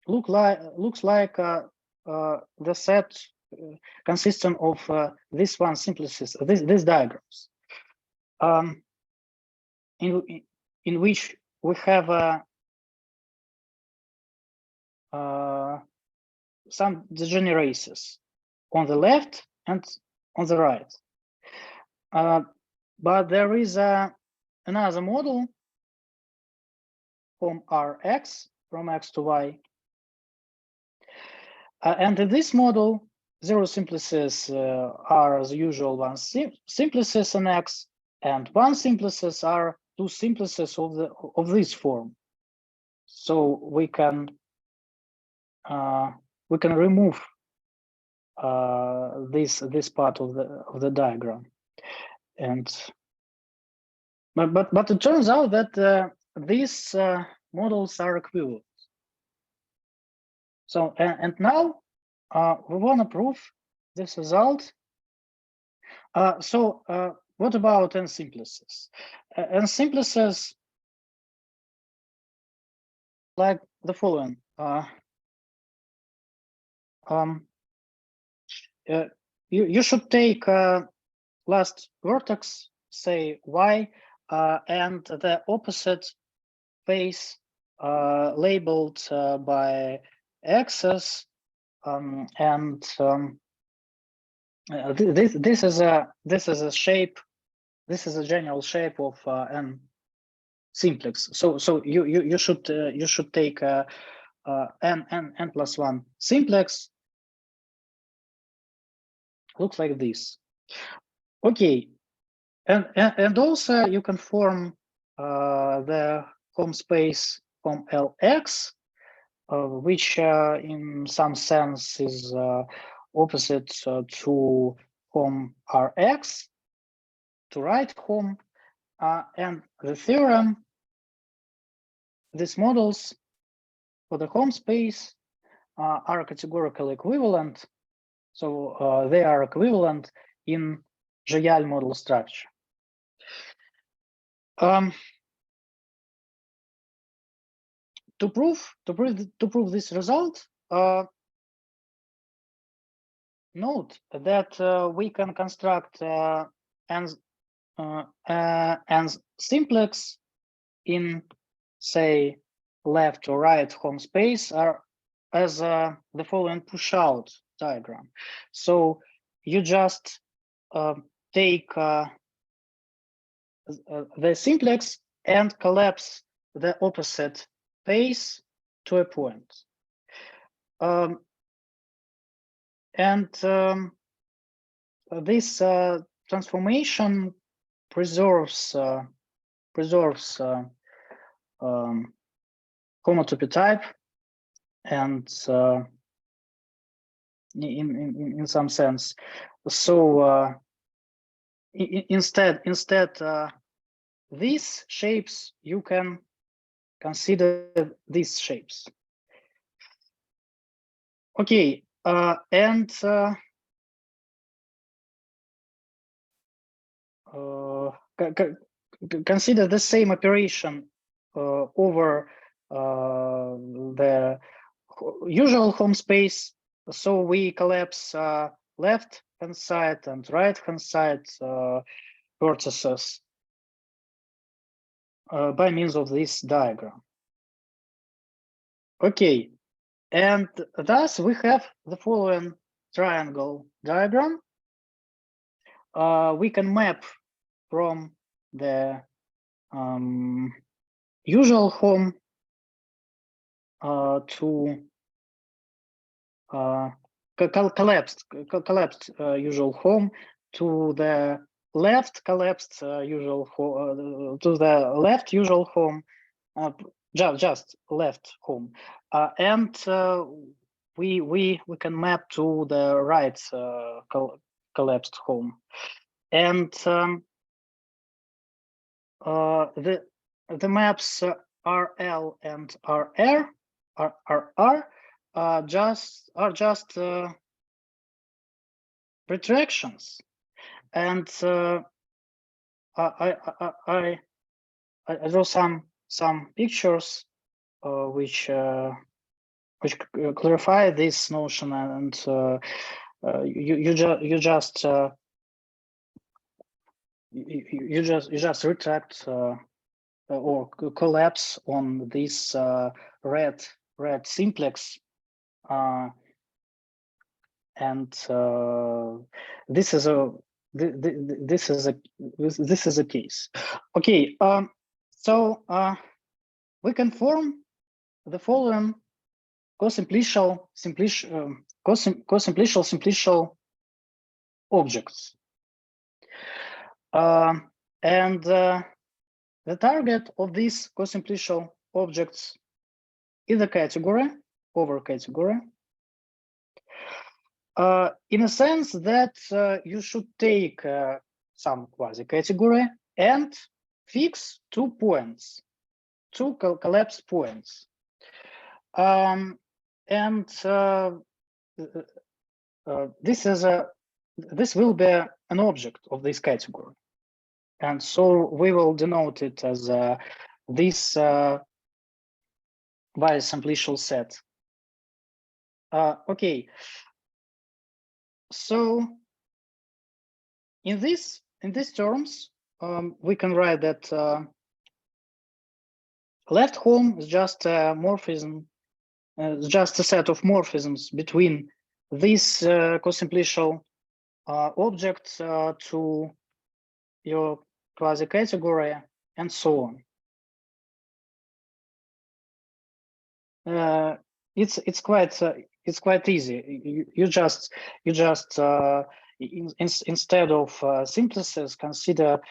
looks like the set consisting of this one simplices, these diagrams, in which we have some degeneracies on the left and on the right. But there is another model from Rx, from X to Y. And in this model, zero simplices are as usual one simplices in X, and one simplices are two simplices of this form. So we can remove this part of the diagram, and but it turns out that these models are equivalent. So and now we want to prove this result. So what about n simplices? N simplices like the following. You should take last vertex, say Y, and the opposite face labeled by X's, and this is a shape. This is a general shape of n simplex. So you should take n plus 1 simplex. Looks like this. Okay, and also you can form the home space from Lx, which in some sense is opposite to home Rx, to right home, and the theorem, these models for the home space are categorical equivalent. So they are equivalent in Riehl model structure. To prove this result, note that we can construct n and simplex in, say, left or right home space are as the following push out diagram. So you just take the simplex and collapse the opposite face to a point. This transformation preserves homotopy type, and in some sense. So instead these shapes, you can consider these shapes. Okay, and consider the same operation over the usual home space. So we collapse left hand side and right hand side vertices by means of this diagram. Okay, and thus we have the following triangle diagram. We can map from the usual home to collapsed usual home to the left collapsed usual home to the left usual home, just left home, and we can map to the right collapsed home, and the maps RL and RR are just retractions, and I draw some pictures which clarify this notion, and you just retract or collapse on this red simplex, and this is a case. Okay, so we can form the following cosimplicial simplicial objects, and the target of these cosimplicial objects is a category over category, in a sense that you should take some quasi-category and fix 2 points, 2 collapsed points, and this will be an object of this category, and so we will denote it as this biasimplicial set. Okay, so in these terms, we can write that left home is just a morphism, just a set of morphisms between this cosimplicial object to your quasi-category, and so on. It's quite easy. You just instead of synthesis, consider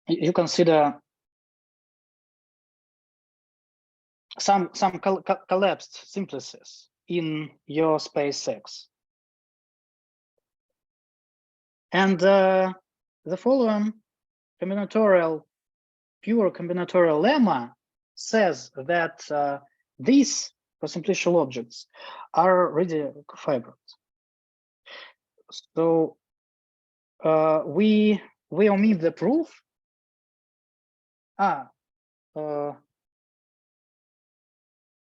you consider some collapsed simplices in your space X, and the following pure combinatorial lemma says that these cosimplicial objects are already cofibrant. So we omit the proof.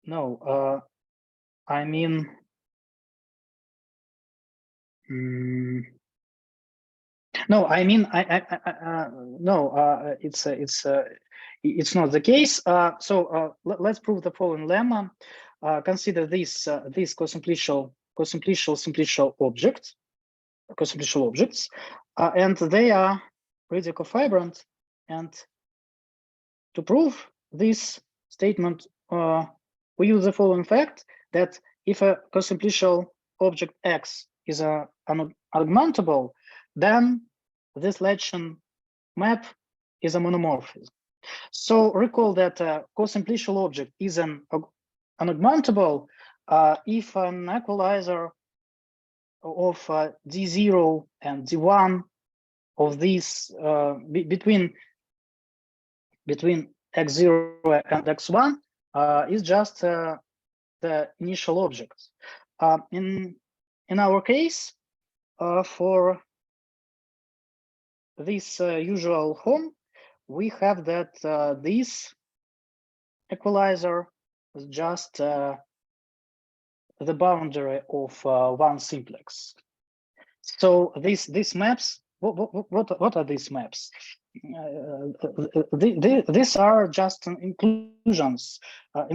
No, I mean, No, I mean, no, it's not the case. So let's prove the following lemma. Consider this co-simplicial objects, and they are really cofibrant. And to prove this statement, we use the following fact that if a co-simplicial object X is unaugmentable, then this Lattian map is a monomorphism. So recall that a co-simplicial object is unaugmentable if an equalizer of D0 and D1 of these between X0 and X1 is just the initial object. In our case, for this usual home, we have that this equalizer is just the boundary of one simplex. So these maps, what are these maps? These are just inclusions of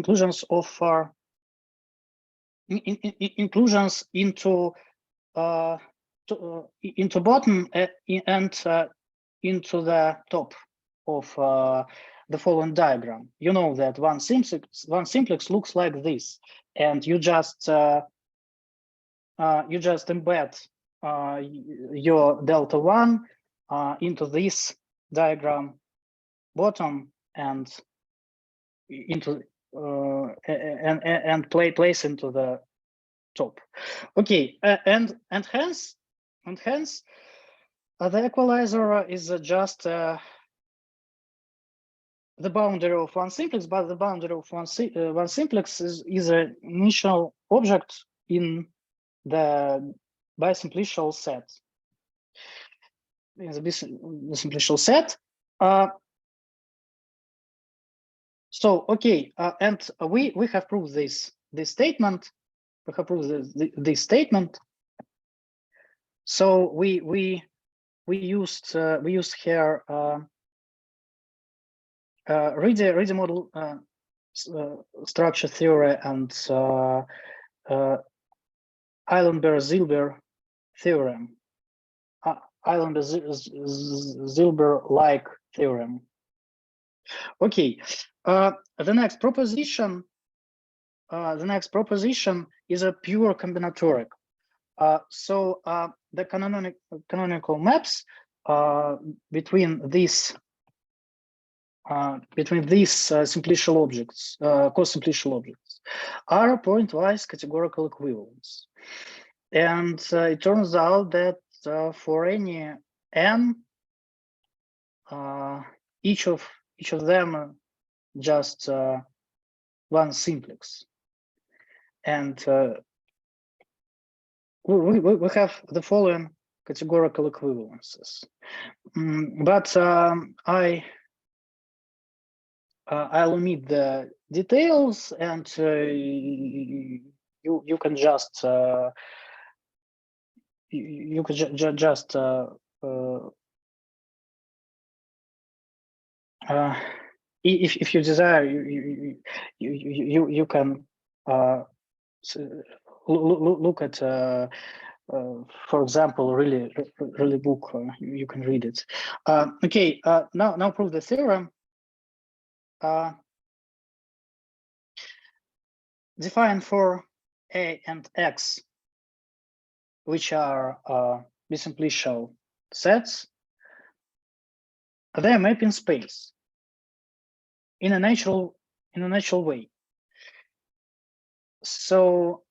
inclusions into bottom and into the top of the following diagram. You know that one simplex looks like this, and you just embed your delta 1 into this diagram bottom and into and place into the top. Okay, and hence the equalizer is just the boundary of one simplex, but the boundary of one simplex is an initial object in the bisimplicial set. In the bisimplicial set. So okay, and we have proved this statement. We have proved this statement. So we used here Riehl model structure theory and Eilenberg-Zilber theorem, Eilenberg-Zilber-like theorem. Okay, the next proposition is a pure combinatoric. So the canonical maps between these simplicial objects, co-simplicial objects, are pointwise categorical equivalents. And it turns out that for any n, each of them just one simplex, and we have the following categorical equivalences. But I'll omit the details, and you can just if you desire, you can look at for example Riehl book. You can read it. Okay, now prove the theorem. Define for A and X, which are bisimplicial sets, they map in space in a natural way. So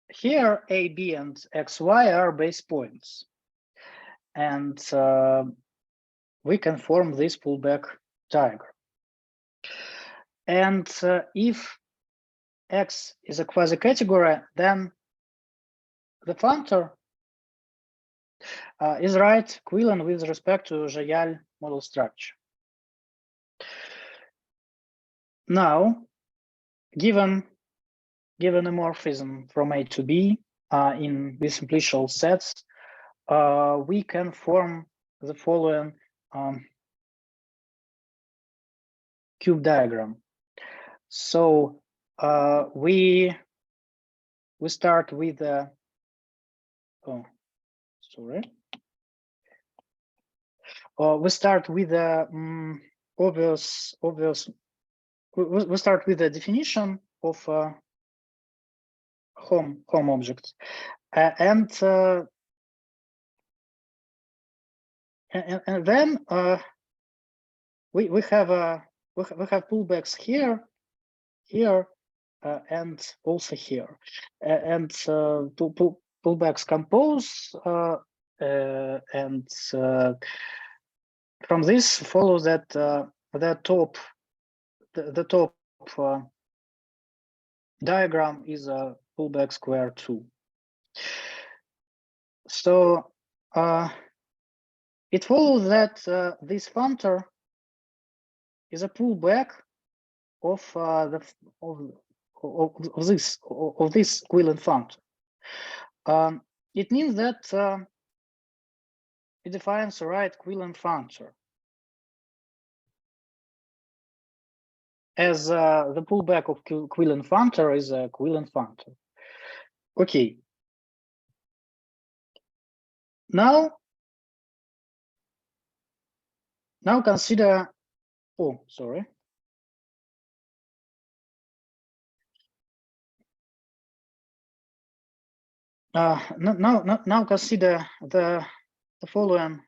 here A, B, and X, Y are base points, and we can form this pullback diagram. And if X is a quasi-category, then the functor is right equivalent with respect to Riehl model structure. Now, given a morphism from A to B in bisimplicial sets, we can form the following cube diagram. So we start with the we start with the obvious. We start with the definition of home object, and then we have pullbacks here, and also here, and pullbacks compose, and from this follows that the top diagram is a pullback square 2. So it follows that this functor is a pullback of this equivalent functor. It means that it defines the right equivalent functor as the pullback of equivalent functor is a equivalent functor. Okay. Now consider. Oh, sorry. Now consider the following.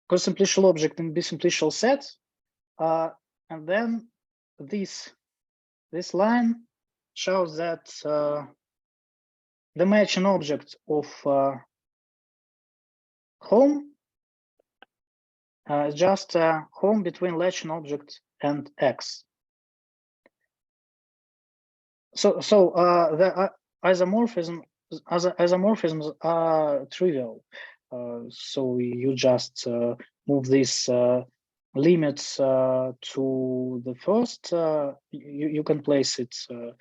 Cosimplicial object in bisimplicial set, and then this line shows that the matching object of home is just home between latching object and X. So the isomorphisms are trivial. So you just move these limits to the first. You can place it to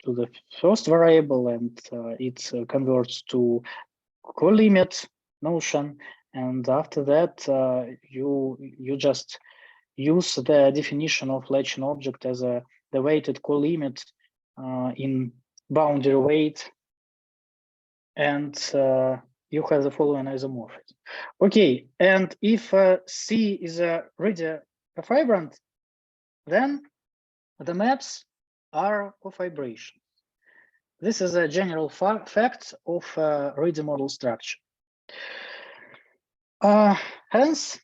the first variable, and it converts to co-limit notion. And after that, you just use the definition of latching object as the weighted co-limit in boundary weight, and you have the following isomorphism. Okay, and if C is already a fibrant, then the maps are cofibration. This is a general fact of Riehl model structure. Hence,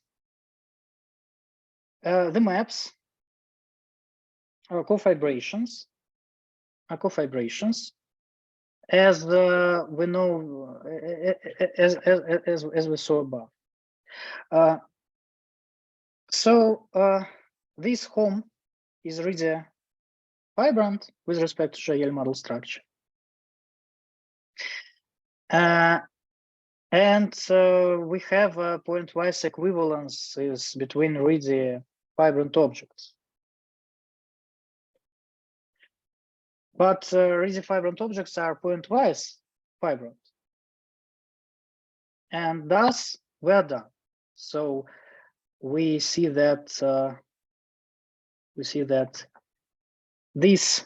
the maps are cofibrations. As we know, as we saw above. So this home is really vibrant with respect to Riehl model structure. And we have pointwise equivalences between really vibrant objects. But really vibrant objects are pointwise vibrant, and thus we're done. So we see that this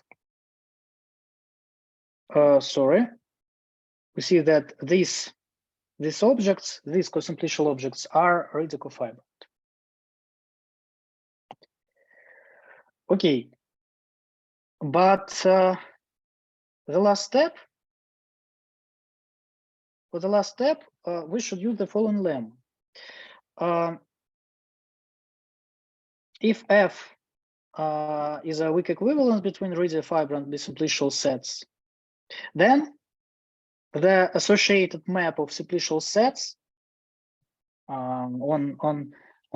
we see that these objects, these cosimplicial objects, are really cofibrant. Okay, but the last step. For the last step, we should use the following lemma. If F is a weak equivalence between really vibrant bisimplicial sets, then the associated map of simplicial sets on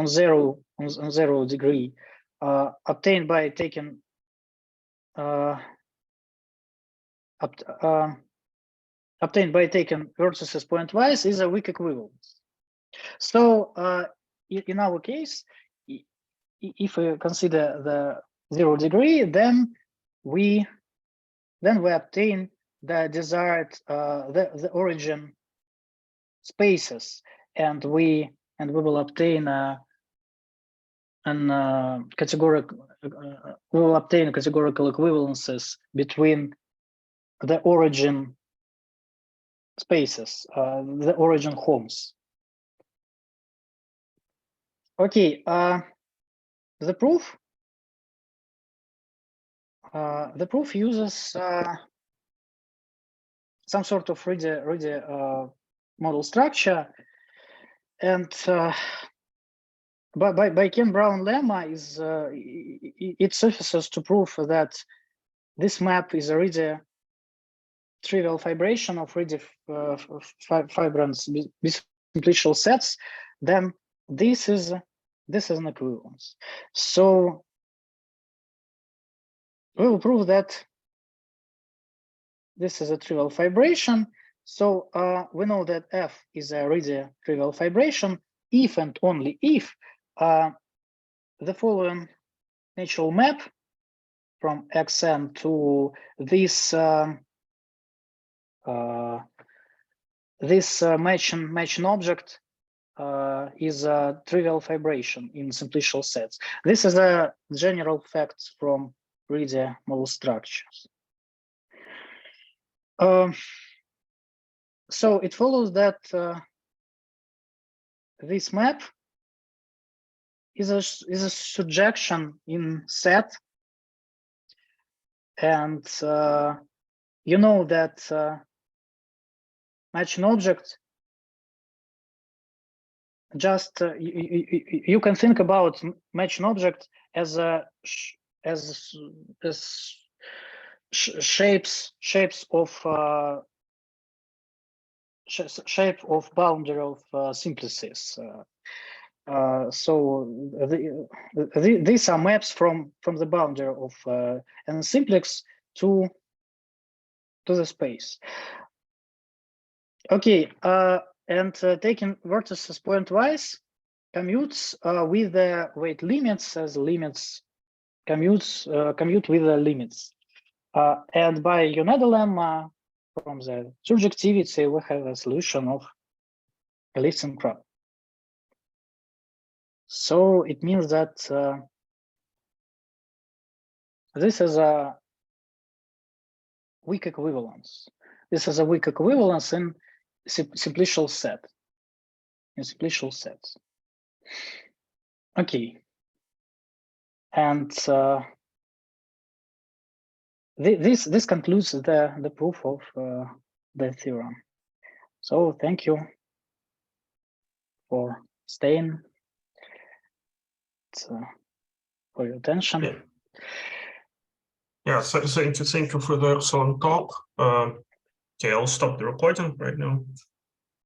zero degree obtained by taking vertices pointwise is a weak equivalence. So in our case, if we consider the 0 degree, then we we obtain the desired the origin spaces, and we will obtain categorical equivalences between the origin spaces, the origin homes. Okay, the proof uses some sort of Riehl model structure, and by Ken-Brown lemma is it suffices to prove that this map is a Riehl trivial fibration of Riehl fibrants bisimplicial sets. Then this is an equivalence. So we will prove that this is a trivial fibration. So we know that F is a Riehl trivial fibration if and only if the following natural map from Xn to this matching object is a trivial fibration in simplicial sets. This is a general fact from Riehl model structures. So it follows that this map is a surjection in set, and you know that matching object just you can think about matching object as a shapes of shape of boundary of simplices. So these are maps from the boundary of an simplex to the space. Okay, and taking vertices pointwise commutes with the weight limits, as limits commute with the limits. And by Uneda lemma, from the surjectivity, we have a solution of a Lifson problem. So it means that this is a weak equivalence. This is a weak equivalence in simplicial set. In simplicial sets. Okay. And this concludes the proof of the theorem. So thank you for staying, for your attention. Yeah. Yeah, so thank you for the excellent talk. Okay, I'll stop the recording right now.